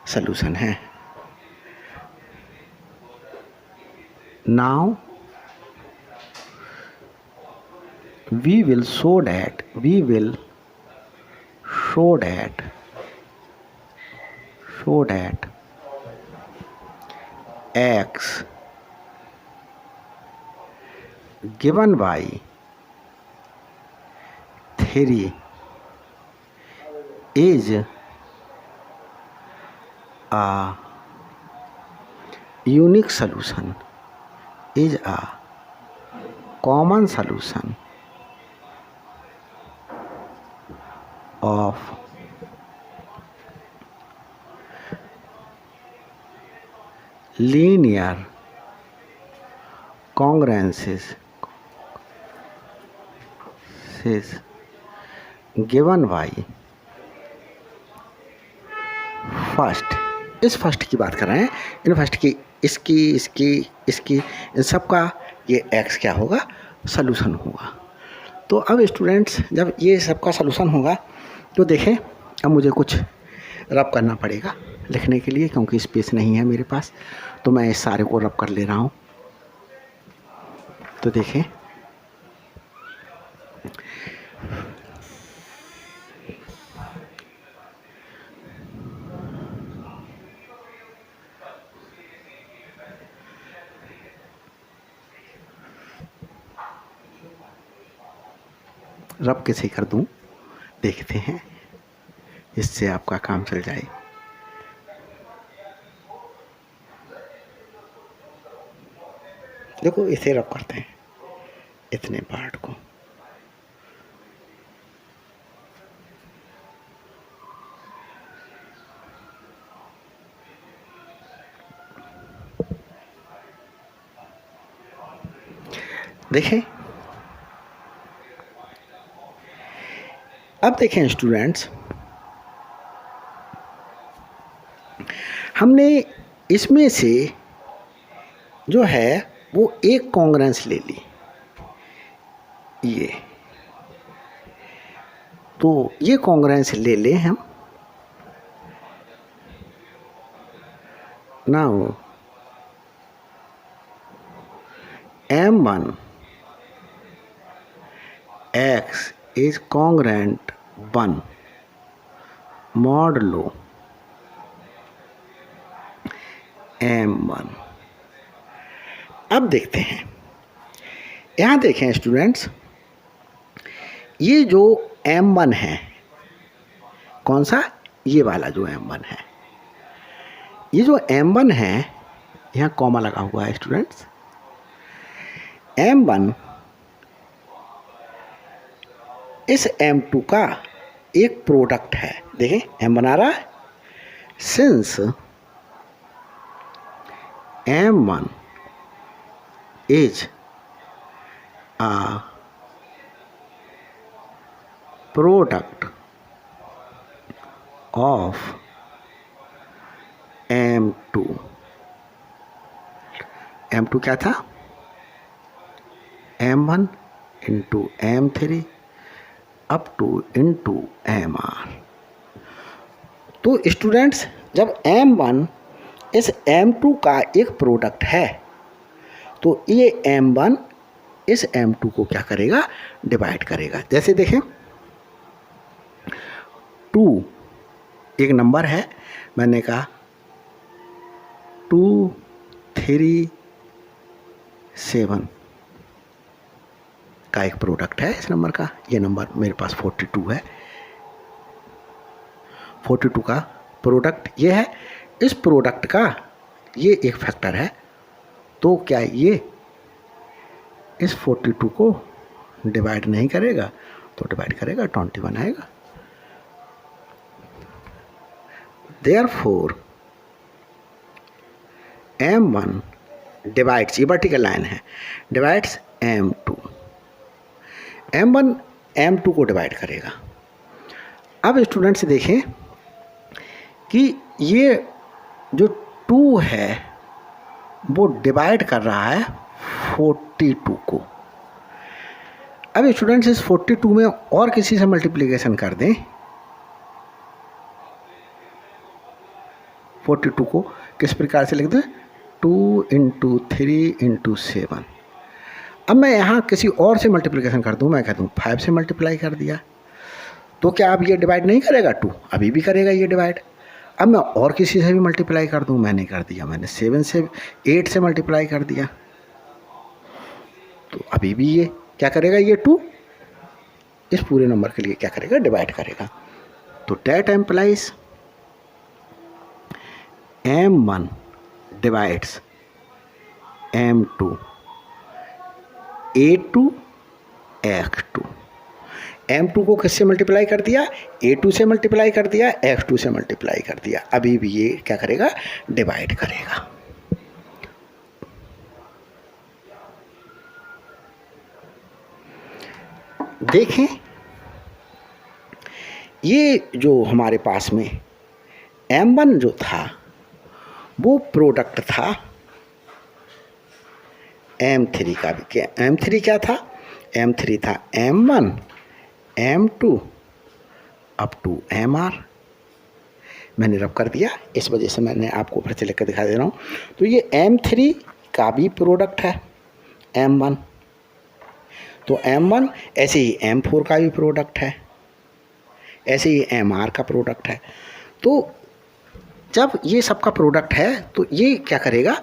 सलूशन है। Now we will show that x given by 3 is a unique solution, is a common solution of linear congruences given by first. इस फर्स्ट की बात कर रहे हैं, इन फर्स्ट की, इसकी इन सब का ये x क्या होगा, सलूशन होगा। तो अब स्टूडेंट्स जब ये सब का सलूशन होगा तो देखें, अब मुझे कुछ रब करना पड़ेगा लिखने के लिए, क्योंकि स्पेस नहीं है मेरे पास, तो मैं इस सारे को रब कर ले रहा हूँ। तो देखें रब कैसे कर दूं, देखते हैं, इससे आपका काम चल जाए। देखो इसे रब करते हैं, इतने पार्ट को। देखें, अब देखें स्टूडेंट्स, हमने इसमें से जो है वो एक कॉन्ग्रुएंस ले ली, ये तो ये कॉन्ग्रुएंस ले लें हम। Now m1 x is congruent 1 modulo m1 अब देखते हैं, यहाँ देखें स्टूडेंट्स, ये जो M1 है, कौन सा, ये वाला जो M1 है, ये जो M1 है, यहाँ कॉमा लगा हुआ है स्टूडेंट्स, M1 इस M2 का एक प्रोडक्ट है। देखें M1 आ रहा है, since M1 is a product of M2, M2 क्या था, M1 into M3 up two into MR। तो स्टूडेंट्स, जब M1 इस M2 का एक प्रोडक्ट है तो ये M1 इस M2 को क्या करेगा, डिवाइड करेगा। जैसे देखें, 2 एक नंबर है, मैंने कहा 2 3 7 का एक प्रोडक्ट है इस नंबर का। ये नंबर मेरे पास 42 है, 42 का प्रोडक्ट ये है। इस प्रोडक्ट का ये एक फैक्टर है, तो क्या ये इस 42 को डिवाइड नहीं करेगा, तो डिवाइड करेगा, 21 आएगा। देयरफॉर M1 डिवाइड्स, ये वर्टिकल लाइन है, डिवाइड्स M2, M1 M2 को डिवाइड करेगा। अब स्टूडेंट्स देखें कि ये जो 2 है वो डिवाइड कर रहा है 42 को। अब स्टूडेंट्स इस 42 में और किसी से मल्टीप्लिकेशन कर दें, 42 को किस प्रकार से लिख दें, 2 इंटू 3 इंटू 7। अब मैं यहाँ किसी और से मल्टीप्लिकेशन कर दूँ, मैं कह दूँ 5 से मल्टीप्लाई कर दिया, तो क्या अब ये डिवाइड नहीं करेगा, 2 अभी भी करेगा ये डिवाइड। अब मैं और किसी से भी मल्टीप्लाई कर दूँ, मैंने कर दिया, मैंने 7 से 8 से मल्टीप्लाई कर दिया, तो अभी भी ये क्या करेगा, ये 2 इस पूरे नंबर के लिए क्या करेगा, डिवाइड करेगा। तो that employees M1 divides M2 A2 X2। M2 को किससे मल्टीप्लाई कर दिया, A2 से मल्टीप्लाई कर दिया, X2 से मल्टीप्लाई कर दिया, अभी भी ये क्या करेगा, डिवाइड करेगा। देखें, ये जो हमारे पास में M1 जो था वो प्रोडक्ट था M3 का भी। क्या M3 क्या था, M3 था M1 M2 up to MR। मैंने रब कर दिया, इस वजह से मैंने आपको फिर से लिख कर दिखा दे रहा हूँ। तो ये M3 का भी प्रोडक्ट है M1, तो M1 ऐसे ही M4 का भी प्रोडक्ट है, ऐसे ही MR का प्रोडक्ट है। तो जब ये सबका प्रोडक्ट है तो ये क्या करेगा,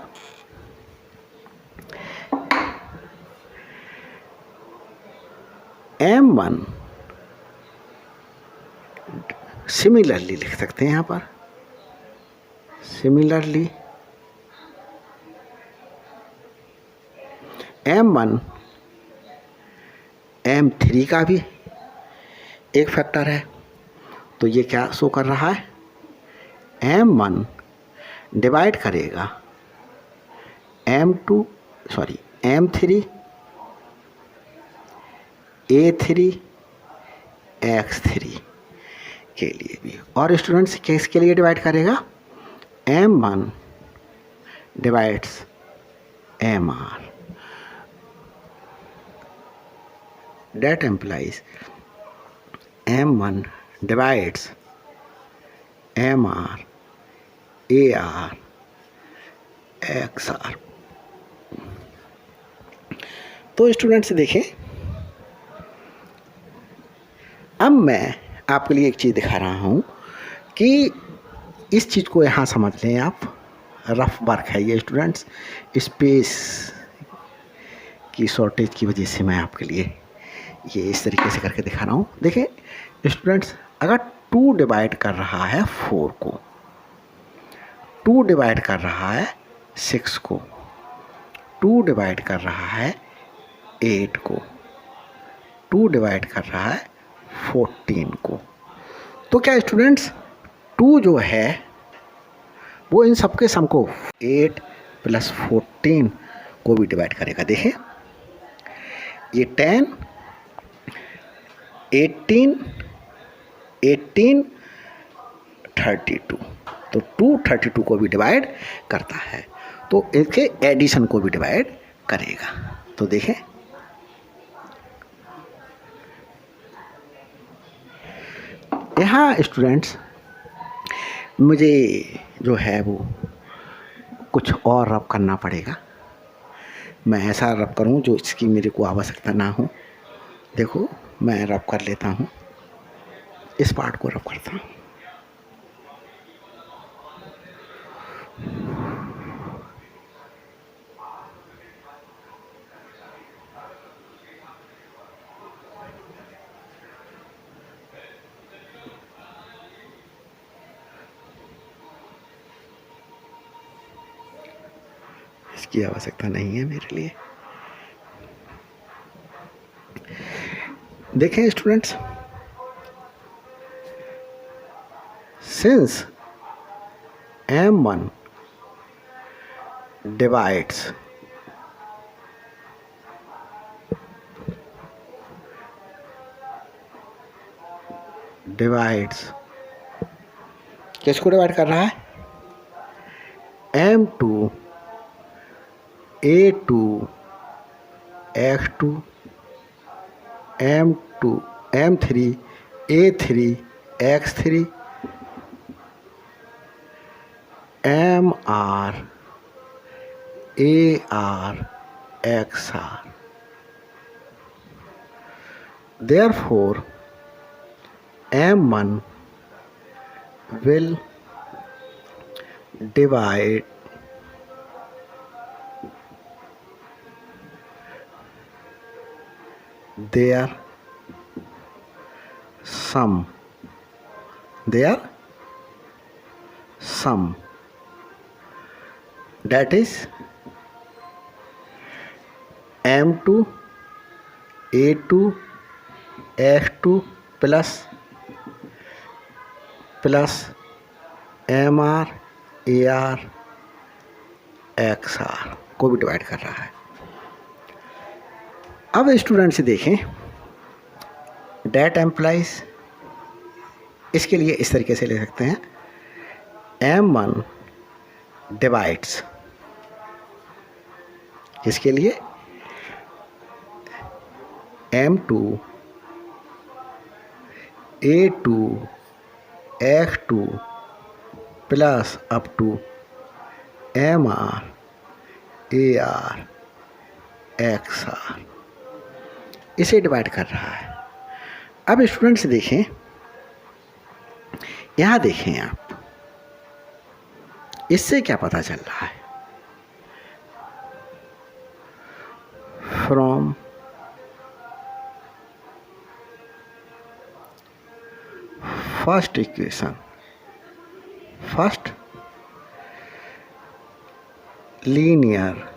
M1 सिमिलरली लिख सकते हैं यहाँ पर, सिमिलरली M1 M3 का भी एक फैक्टर है, तो ये क्या शो कर रहा है, M1 डिवाइड करेगा M3 A3 X3 के लिए भी। और स्टूडेंट्स किसके लिए डिवाइड करेगा, M1 divides MR। That implies M1 divides MR AR XR। तो स्टूडेंट्स देखें, अब मैं आपके लिए एक चीज़ दिखा रहा हूँ कि इस चीज़ को यहाँ समझ लें आप, रफ वर्क है ये स्टूडेंट्स, स्पेस की शॉर्टेज की वजह से मैं आपके लिए ये इस तरीके से करके दिखा रहा हूँ। देखिए स्टूडेंट्स, अगर 2 डिवाइड कर रहा है 4 को, 2 डिवाइड कर रहा है 6 को, 2 डिवाइड कर रहा है 8 को, 2 डिवाइड कर रहा है 14 को, तो क्या स्टूडेंट्स 2 जो है वो इन सबके सम को 8 + 14 को भी डिवाइड करेगा। देखें ये 10, 18, 18, 32, तो 232 को भी डिवाइड करता है, तो इसके एडिशन को भी डिवाइड करेगा। तो देखें यहाँ स्टूडेंट्स मुझे जो है वो कुछ और रब करना पड़ेगा। मैं ऐसा रब करूँ जो इसकी मेरे को आवश्यकता ना हो। देखो मैं रब कर लेता हूँ, इस पार्ट को रब करता हूँ। इसकी आवश्यकता नहीं है मेरे लिए। देखें स्टूडेंट्स, सिंस M1 divides किसको डिवाइड कर रहा है? M2 A2 X2 M2 M3 A3 X3 MR AR XR. Therefore M1 will divide their sum, that is M2 A2 X2 plus MR AR XR को भी डिवाइड कर रहा है। अब स्टूडेंट से देखें डेट एम्प्लाइज, इसके लिए इस तरीके से ले सकते हैं M1 डिवाइड्स, इसके लिए M2 A2 X2 plus up to MR AR XR, इसे डिवाइड कर रहा है। अब स्टूडेंट्स देखें, यहाँ देखें आप, इससे क्या पता चल रहा है? From first equation, first linear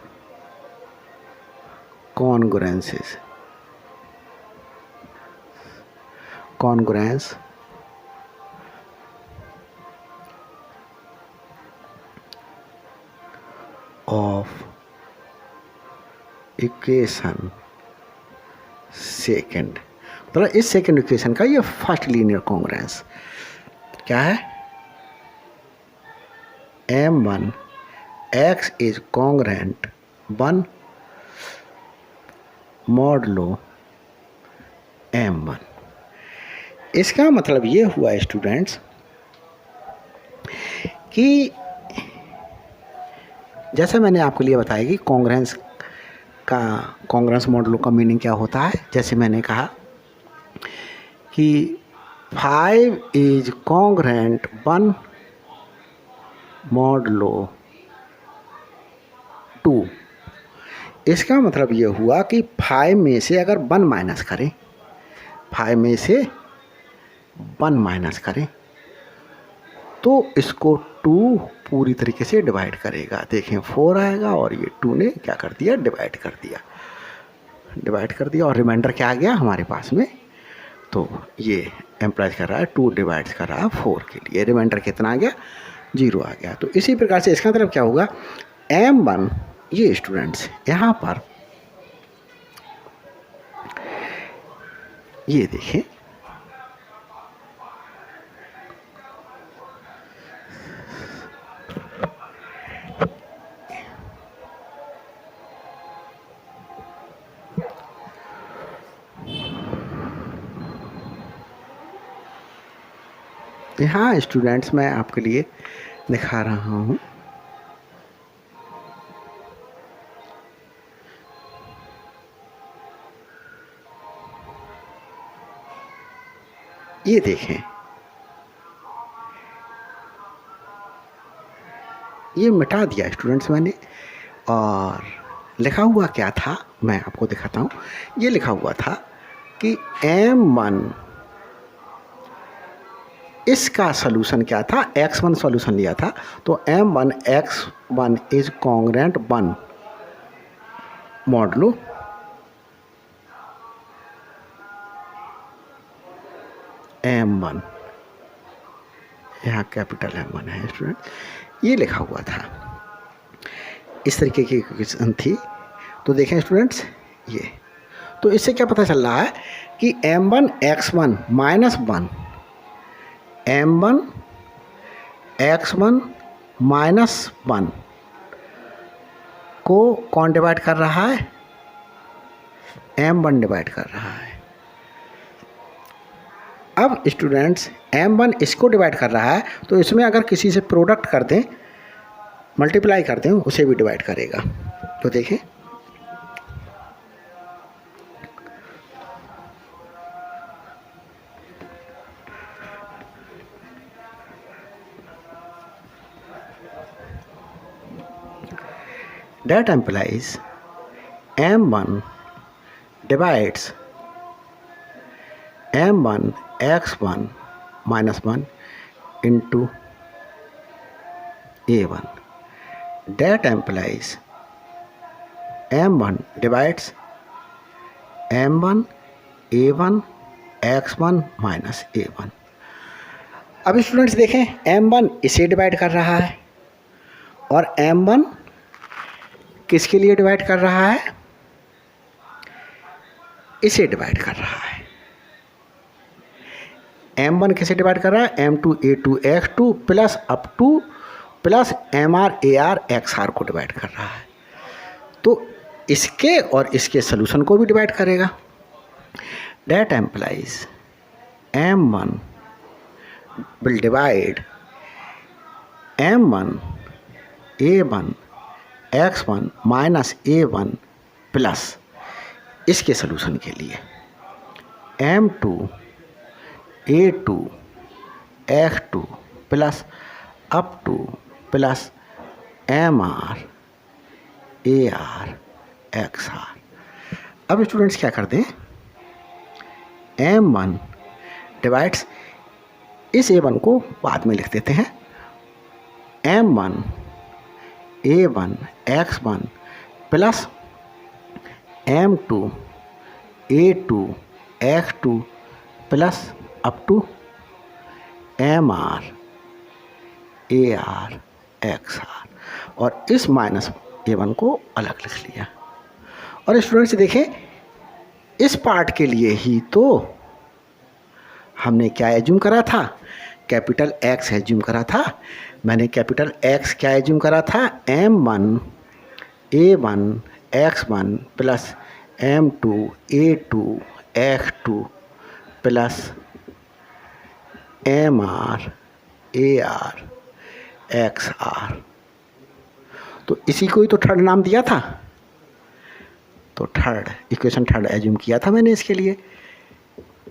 congruence of equation second, मतलब इस सेकेंड इक्वेशन का ये फर्स्ट लीनियर कॉन्ग्रुएंस क्या है? M1 X is congruent 1 modulo M1। इसका मतलब ये हुआ स्टूडेंट्स कि जैसे मैंने आपके लिए बताया कि कॉन्ग्रुएंस मॉडलो का मीनिंग क्या होता है। जैसे मैंने कहा कि 5 इज कॉन्ग्रुएंट 1 मॉडलो 2, इसका मतलब ये हुआ कि 5 में से अगर 1 माइनस करें, 5 में से 1 माइनस करें तो इसको 2 पूरी तरीके से डिवाइड करेगा। देखें 4 आएगा और ये 2 ने क्या कर दिया, डिवाइड कर दिया और रिमाइंडर क्या आ गया हमारे पास में। तो ये एम्प्लाइज कर रहा है 2 डिवाइड्स कर रहा है 4 के लिए, रिमाइंडर कितना आ गया, 0 आ गया। तो इसी प्रकार से इसका मतलब क्या होगा, M1, ये स्टूडेंट्स यहाँ पर ये देखें, यहाँ स्टूडेंट्स मैं आपके लिए दिखा रहा हूँ। ये देखें, ये मिटा दिया स्टूडेंट्स मैंने, और लिखा हुआ क्या था मैं आपको दिखाता हूँ। ये लिखा हुआ था कि M1, इसका सॉल्यूशन क्या था, x1 सॉल्यूशन लिया था, तो M1 x1 is congruent 1 modulo M1, यहाँ कैपिटल M1 है स्टूडेंट, ये लिखा हुआ था। इस तरीके की क्वेश्चन थी। तो देखें स्टूडेंट्स, ये तो इससे क्या पता चल रहा है कि M1 x1 minus 1, M1 x1 minus 1 को कौन डिवाइड कर रहा है, M1 डिवाइड कर रहा है। अब स्टूडेंट्स M1 इसको डिवाइड कर रहा है, तो इसमें अगर किसी से प्रोडक्ट कर दें, मल्टीप्लाई कर दें, उसे भी डिवाइड करेगा। तो देखें, that implies M1 divides M1 x1 minus 1 into A1. That implies M1 divides M1 A1 x1 minus A1. अब स्टूडेंट्स देखें, M1 इसे डिवाइड कर रहा है और M1 किसके लिए डिवाइड कर रहा है, इसे डिवाइड कर रहा है। M1 किसे डिवाइड कर रहा है, M2 A2 X2 plus up to plus MR AR XR को डिवाइड कर रहा है। तो इसके और इसके सोल्यूशन को भी डिवाइड करेगा। That implies M1 will divide M1 A1 x1 minus A1 plus इसके सोल्यूशन के लिए M2 A2 X2 plus up to plus MR AR XR। अब स्टूडेंट्स क्या कर दें, M1 डिवाइड्स, इस A1 को बाद में लिख देते हैं, M1 A1 x1 plus M2 A2 x2 plus up to MR AR XR, और इस माइनस A1 को अलग लिख लिया। और स्टूडेंट्स देखें, इस पार्ट के लिए ही तो हमने क्या एज्यूम करा था, कैपिटल X एज्यूम करा था। मैंने कैपिटल X क्या एज्यूम करा था, M1 A1 x1 plus M2 A2 x2 plus MR AR XR। तो इसी को ही तो थर्ड नाम दिया था, तो थर्ड इक्वेशन थर्ड एज्यूम किया था मैंने। इसके लिए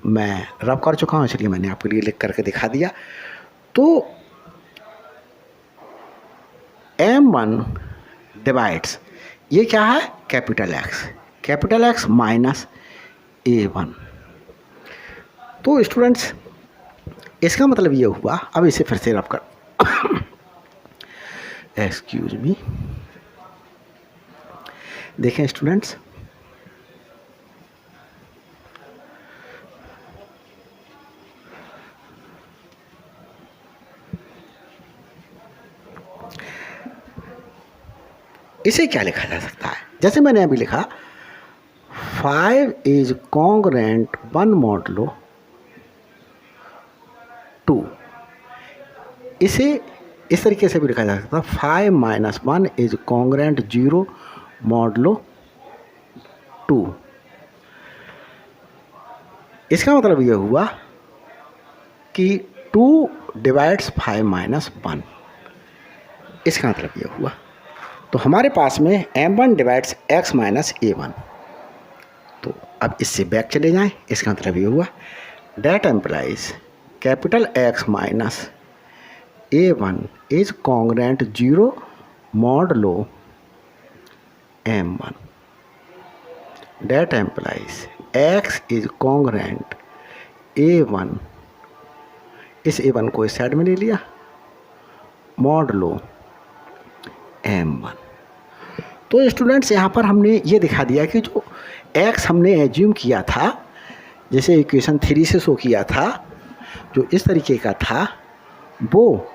मैं रब कर चुका हूँ, इसलिए मैंने आपके लिए लिख करके दिखा दिया। तो M1 डिवाइड्स ये क्या है, कैपिटल एक्स माइनस A1। तो स्टूडेंट्स इसका मतलब ये हुआ, अब इसे फिर से रब कर एक्सक्यूज मी, देखें स्टूडेंट्स, इसे क्या लिखा जा सकता है, जैसे मैंने अभी लिखा 5 इज कॉन्ग्रेंट 1 मॉडलो 2, इसे इस तरीके से भी लिखा जा सकता है 5 माइनस 1 इज कॉन्ग्रेंट 0 मॉडलो 2। इसका मतलब यह हुआ कि 2 डिवाइड्स 5 माइनस 1, इसका मतलब यह हुआ। तो हमारे पास में m1 divides x minus A1। तो अब इससे बैक चले जाएं, इसका मतलब ये हुआ that implies capital X minus A1 is congruent 0 modulo M1। That implies X is congruent A1, इस A1 को इस साइड में ले लिया, मॉडलो M1। तो स्टूडेंट्स यहाँ पर हमने ये दिखा दिया कि जो x हमने एज्यूम किया था, जैसे इक्वेशन 3 से शो किया था, जो इस तरीके का था, वो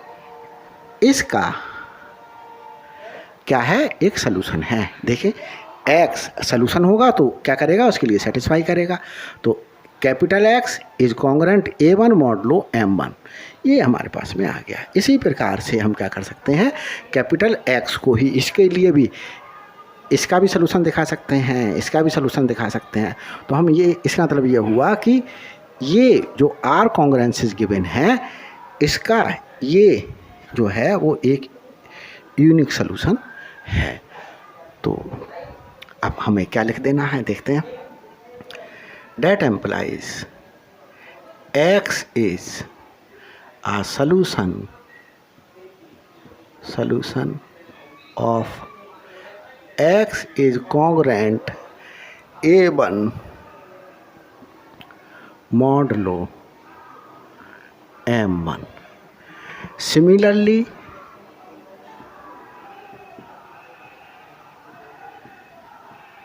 इसका क्या है, एक सलूशन है। देखिए x सलूशन होगा तो क्या करेगा, उसके लिए सेटिस्फाई करेगा। तो capital X is congruent A1 modulo M1, ये हमारे पास में आ गया। इसी प्रकार से हम क्या कर सकते हैं, कैपिटल X को ही इसके लिए भी, इसका भी सलूशन दिखा सकते हैं, इसका भी सलूशन दिखा सकते हैं। तो हम ये, इसका मतलब ये हुआ कि ये जो R कॉन्ग्रेंसेस गिवन है, इसका ये जो है वो एक यूनिक सलूशन है। तो अब हमें क्या लिख देना है, देखते हैं। That implies X is a solution of X is congruent A1 modulo M1. Similarly,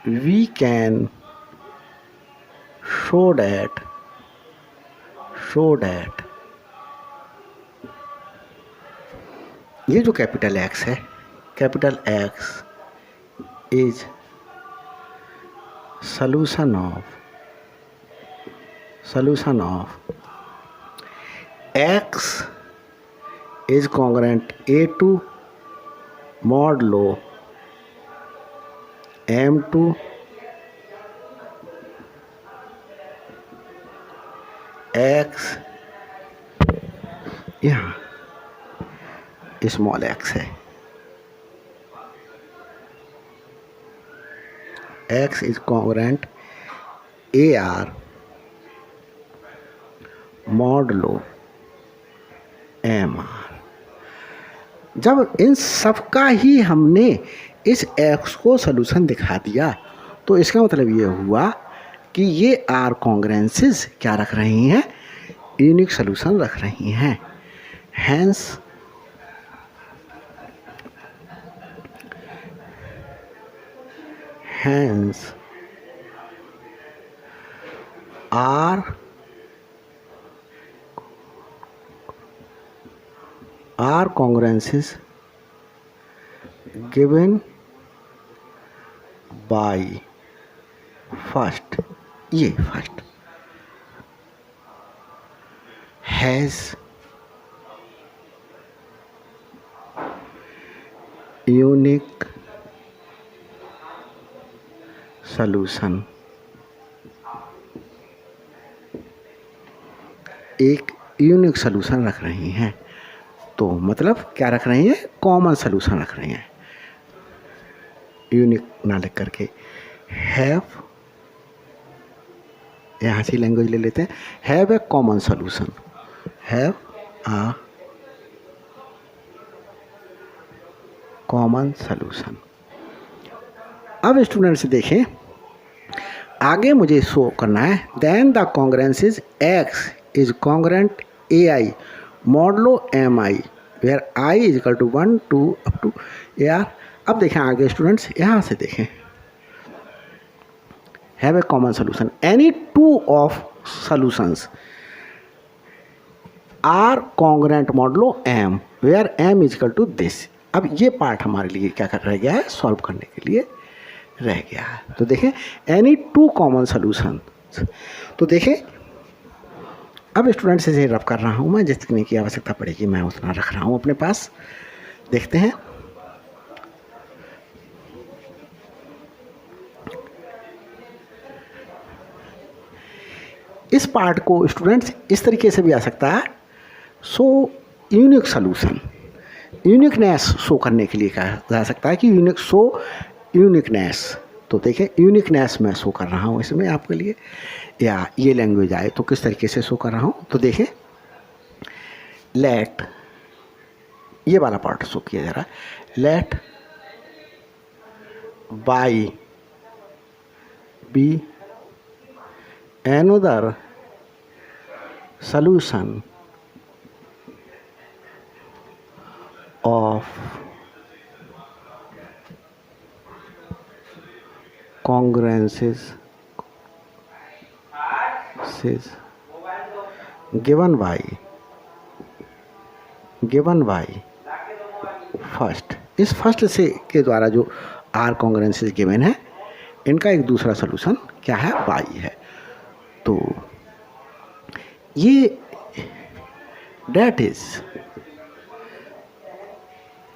we can show that ये जो कैपिटल X है, capital X is solution of X is congruent A2 modulo M2 X, यहाँ small x है, x is congruent AR modulo MR। जब इन सब का ही हमने इस x को सलूशन दिखा दिया, तो इसका मतलब ये हुआ कि ये R कॉन्ग्रेंसेस क्या रख रही हैं, यूनिक सलूशन रख रही हैं। Hence R congruences given by first has unique solution, एक यूनिक सलूशन रख रही हैं। तो मतलब क्या रख रही हैं, कॉमन सलूशन रख रही हैं, यूनिक ना लिख करके। हैव, यहाँ से लैंग्वेज ले लेते हैं, have a common solution, have a common solution. अब स्टूडेंट्स देखें, आगे मुझे शो करना है then the congruence is x is congruent a i modulo m i where i is equal to 1 2 up to a r. अब देखें आगे students, यहाँ से देखें, have a common solution any two of solutions are congruent modulo m where m is equal to this. अब ये part हमारे लिए क्या कर रह गया है, सॉल्व करने के लिए रह गया है। तो देखें एनी टू कॉमन सोल्यूशन, तो देखें अब स्टूडेंट्स इसे रब कर रहा हूँ मैं, जितने की आवश्यकता पड़ेगी मैं उतना रख रहा हूँ अपने पास। देखते हैं, इस पार्ट को स्टूडेंट्स इस तरीके से भी आ सकता है, so unique solution, uniqueness show करने के लिए कहा जा सकता है कि यूनिकनेस। तो देखें यूनिकनेस मैं शो कर रहा हूँ इसमें आपके लिए, या ये लैंग्वेज आए तो किस तरीके से शो कर रहा हूँ। तो देखें लेट, ये वाला पार्ट शो किया जा रहा है, let y be another solution of congruences given by first. इस फर्स्ट से के द्वारा जो आर कॉन्ग्रुएंसेस गिवन है, इनका एक दूसरा सोल्यूशन क्या है, बाई है। तो ये डेट इज,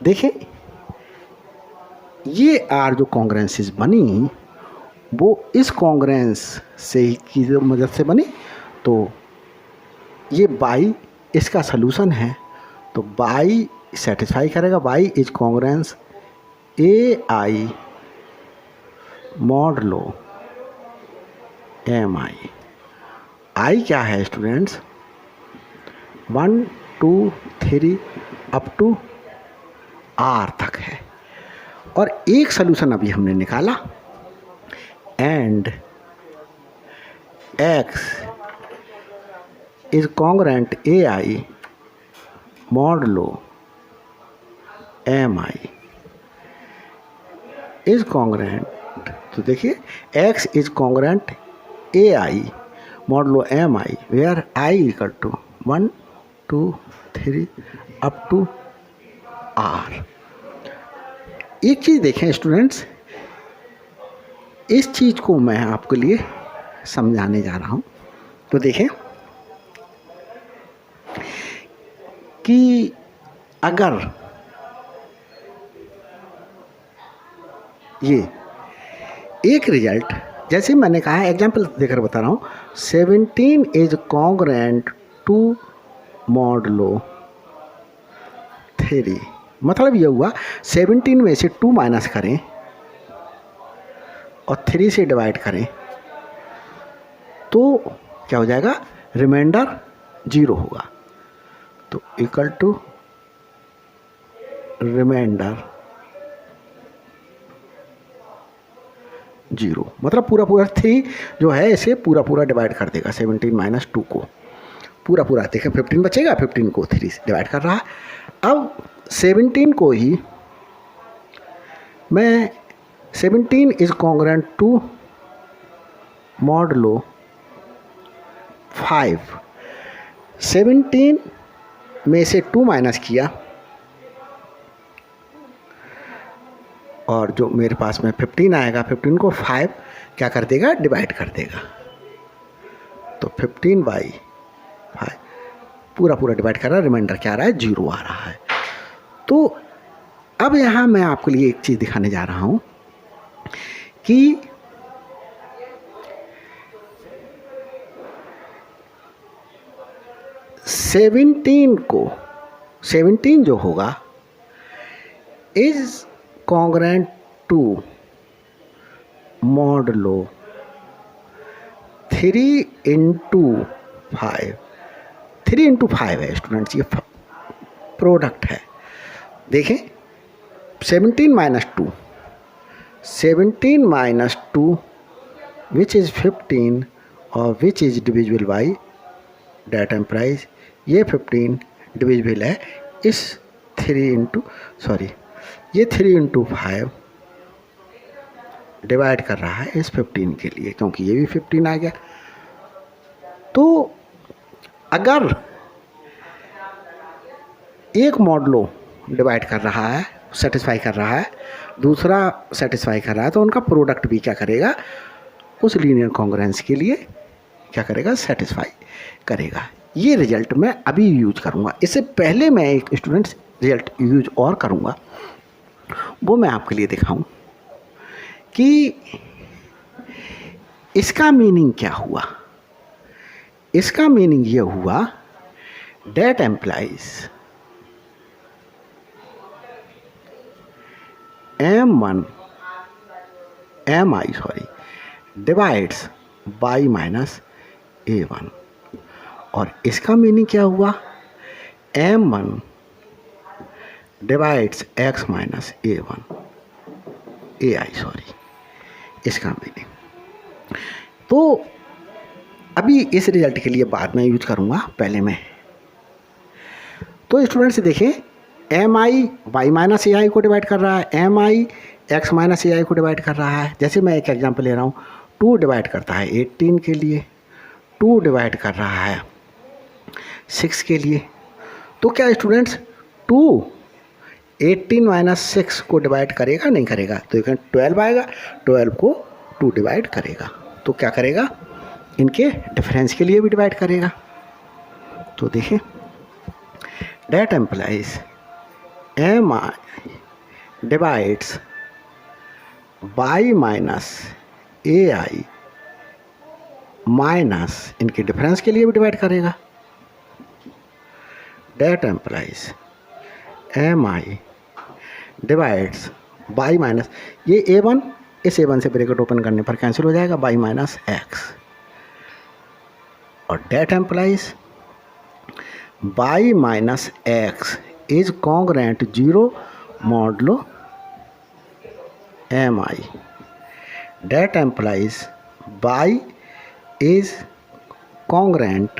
देखें ये आर जो कॉन्ग्रुएंसेस बनी वो इस कॉन्ग्रुएंस से ही की मदद से बनी, तो ये बाई इसका सोल्यूशन है। तो बाई सेटिस्फाई करेगा, by is congruence a i modulo m i. I क्या है स्टूडेंट्स, 1 2 3 अप टू आर तक है, और एक सोल्यूशन अभी हमने निकाला, and x is congruent a i modulo m i is congruent. तो देखिए x is congruent a i modulo m i where i equal to 1 2 3 up to r. एक चीज़ देखें स्टूडेंट्स, इस चीज़ को मैं आपके लिए समझाने जा रहा हूँ। तो देखें कि अगर ये एक रिजल्ट, जैसे मैंने कहा है एग्जाम्पल देकर बता रहा हूँ, 17 इज कॉन्ग्रुएंट टू मॉडलो 3। मतलब ये हुआ 17 में से 2 माइनस करें और 3 से डिवाइड करें तो क्या हो जाएगा, रिमाइंडर 0 होगा। तो इक्वल टू रिमाइंडर 0, मतलब पूरा 3 जो है इसे पूरा डिवाइड कर देगा 17 माइनस 2 को, पूरा देखें 15 बचेगा, 15 को 3 से डिवाइड कर रहा है। अब 17 को ही मैं 17 इज कॉन्ग्रुएंट टू मॉडलो 5, 17 में से 2 माइनस किया और जो मेरे पास में 15 आएगा, 15 को 5 क्या कर देगा, डिवाइड कर देगा। तो 15/5 पूरा डिवाइड कर रहा है, रिमाइंडर क्या आ रहा है, 0 आ रहा है। तो अब यहाँ मैं आपके लिए एक चीज़ दिखाने जा रहा हूँ कि को 17 जो होगा is congruent to modulo 3 into 5, 3 into 5 है स्टूडेंट्स, ये प्रोडक्ट है। देखें 17 माइनस 2, 17 माइनस 2 विच इज़ 15 और which is divisible by that m primes. ये 15 डिविजिबल है इस 3 इंटू 5 डिवाइड कर रहा है इस 15 के लिए, क्योंकि ये भी 15 आ गया। तो अगर एक मॉडलो डिवाइड कर रहा है, सेटिस्फाई कर रहा है, दूसरा सेटिस्फाई कर रहा है, तो उनका प्रोडक्ट भी क्या करेगा, उस लीनियर कॉन्ग्रुएंस के लिए क्या करेगा, सेटिस्फाई करेगा। ये रिजल्ट मैं अभी यूज करूँगा। इससे पहले मैं एक स्टूडेंट्स रिजल्ट यूज और करूँगा, वो मैं आपके लिए दिखाऊं कि इसका मीनिंग क्या हुआ। इसका मीनिंग ये हुआ that implies mi divides y minus a1, और इसका मीनिंग क्या हुआ, m1 divides x minus ai, इसका मीनिंग। तो अभी इस रिजल्ट के लिए बाद में यूज करूँगा, पहले मैं। तो स्टूडेंट्स देखें, M I Y minus a आई को डिवाइड कर रहा है, M I x minus a आई को डिवाइड कर रहा है। जैसे मैं एक एग्जांपल ले रहा हूँ, 2 डिवाइड करता है 18 के लिए, 2 डिवाइड कर रहा है 6 के लिए। तो क्या स्टूडेंट्स 2 18 माइनस 6 को डिवाइड करेगा, नहीं करेगा? तो ये 12 आएगा, 12 को 2 डिवाइड करेगा, तो क्या करेगा, इनके डिफरेंस के लिए भी डिवाइड करेगा। तो देखिए, that implies m i divides y minus a i minus इनके डिफरेंस के लिए भी डिवाइड करेगा। That implies m i divides y minus, ये a1 इस a1 से ब्रैकेट ओपन करने पर कैंसिल हो जाएगा, बाई माइनस एक्स, और that implies y minus x is congruent 0 modulo m i. That implies y is congruent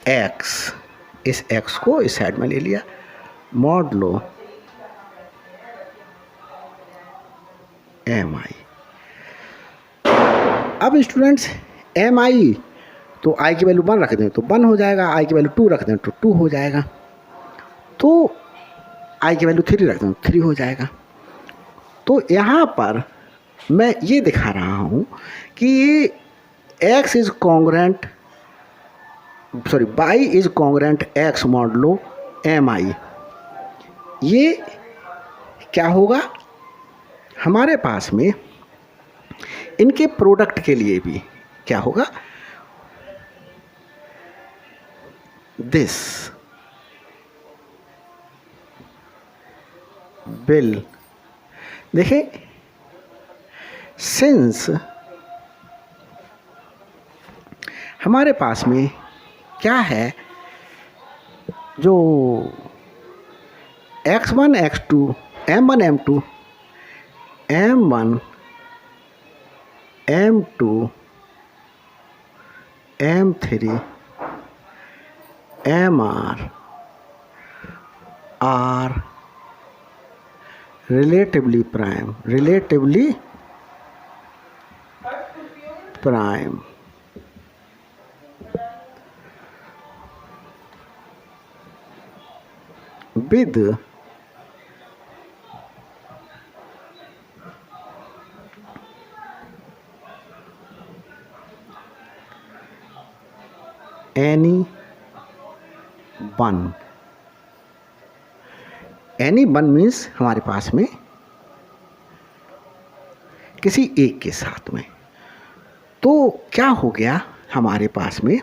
x, इस x को इस साइड में ले लिया, मॉडलो एम आई। अब स्टूडेंट्स एम आई, तो आई की वैल्यू 1 रख दें तो 1 हो जाएगा, आई की वैल्यू 2 रख दें तो 2 हो जाएगा, तो आई की वैल्यू 3 रख दें तो 3 हो जाएगा। तो यहाँ पर मैं ये दिखा रहा हूँ कि ये x is congruent, sorry by is congruent x modulo m i. ये क्या होगा, हमारे पास में इनके प्रोडक्ट के लिए भी क्या होगा, दिस विल, देखिए सिंस हमारे पास में क्या है, जो x1 x2 m1 m2 m1 m2 m3 mr are relatively prime with any one means हमारे पास में किसी एक के साथ में। तो क्या हो गया हमारे पास में,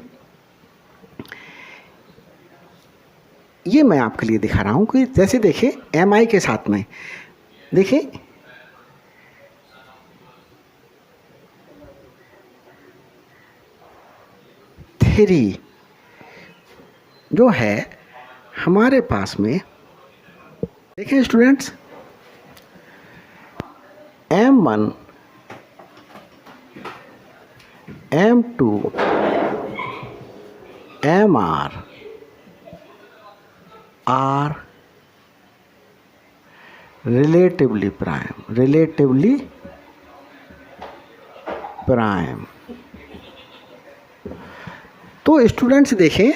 ये मैं आपके लिए दिखा रहा हूँ कि जैसे देखिए एम आई के साथ में, देखिए थ्री जो है हमारे पास में, देखिए students M1 M2 MR are relatively prime। तो स्टूडेंट्स देखें,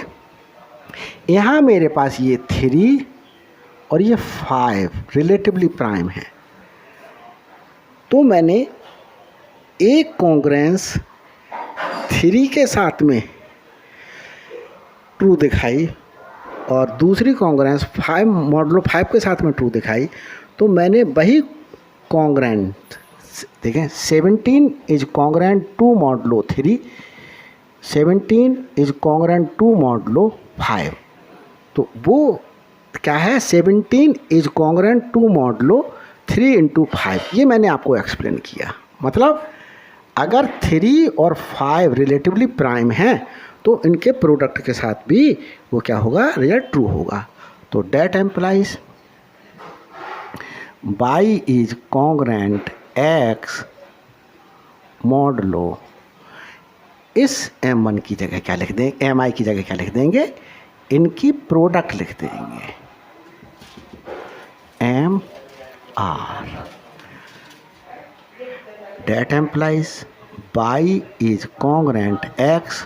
यहाँ मेरे पास ये 3 और ये 5 रिलेटिवली प्राइम है। तो मैंने एक कॉन्ग्रुएंस 3 के साथ में ट्रू दिखाई और दूसरी कॉन्ग्रुएंस 5 मॉडुलो 5 के साथ में ट्रू दिखाई। तो मैंने वही कॉन्ग्रुएंट देखें, 17 is congruent to modulo 3, 17 is congruent to modulo 5। तो वो क्या है, 17 is congruent to modulo 3 into 5। ये मैंने आपको एक्सप्लेन किया। मतलब अगर 3 और 5 रिलेटिवली प्राइम हैं तो इनके प्रोडक्ट के साथ भी वो क्या होगा, रिजल्ट ट्रू होगा। तो that implies y is congruent x modulo, इस m1 की जगह क्या लिख देंगे, mi की जगह क्या लिख देंगे, इनकी प्रोडक्ट लिख देंगे mr। That implies y is congruent x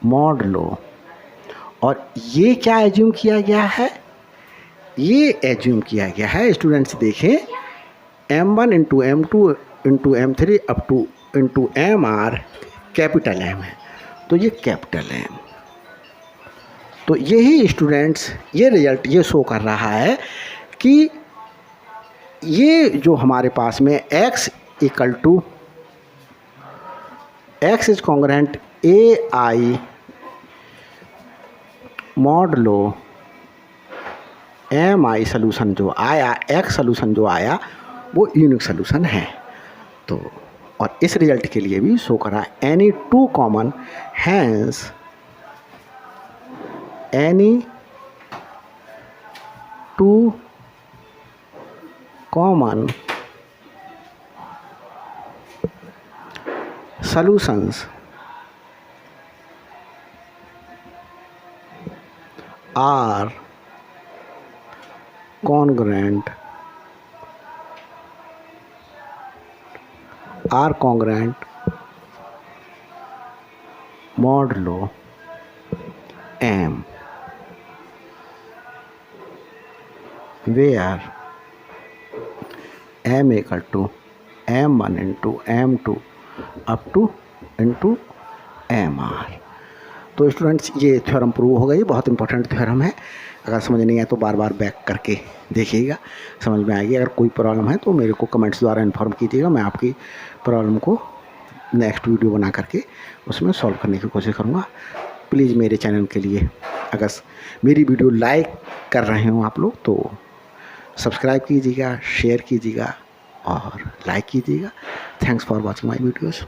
modulo, और ये क्या एज्यूम किया गया है, ये एज्यूम किया गया है स्टूडेंट्स देखें, m1 into m2 into m3 up two into mr capital M है। तो ये कैपिटल M। तो यही स्टूडेंट्स ये रिजल्ट ये शो कर रहा है कि ये जो हमारे पास में x equal to x is congruent AI modulo MI solution जो आया, x सोल्यूशन जो आया वो यूनिक सोल्यूशन है। तो और इस रिजल्ट के लिए भी शो करा any two common, hence any two common solutions are congruent modulo M, where M equal to M1 into M2 up two into MR। तो स्टूडेंट्स ये थ्योरम प्रूव हो गई, बहुत इंपॉर्टेंट थ्योरम है। अगर समझ नहीं आए तो बार बार बैक करके देखिएगा, समझ में आएगी। अगर कोई प्रॉब्लम है तो मेरे को कमेंट्स द्वारा इन्फॉर्म कीजिएगा, मैं आपकी प्रॉब्लम को नेक्स्ट वीडियो बना करके उसमें सॉल्व करने की कोशिश करूँगा। प्लीज़ मेरे चैनल के लिए अगर मेरी वीडियो लाइक कर रहे हो आप लोग तो सब्सक्राइब कीजिएगा, शेयर कीजिएगा और लाइक कीजिएगा। Thanks for watching my videos.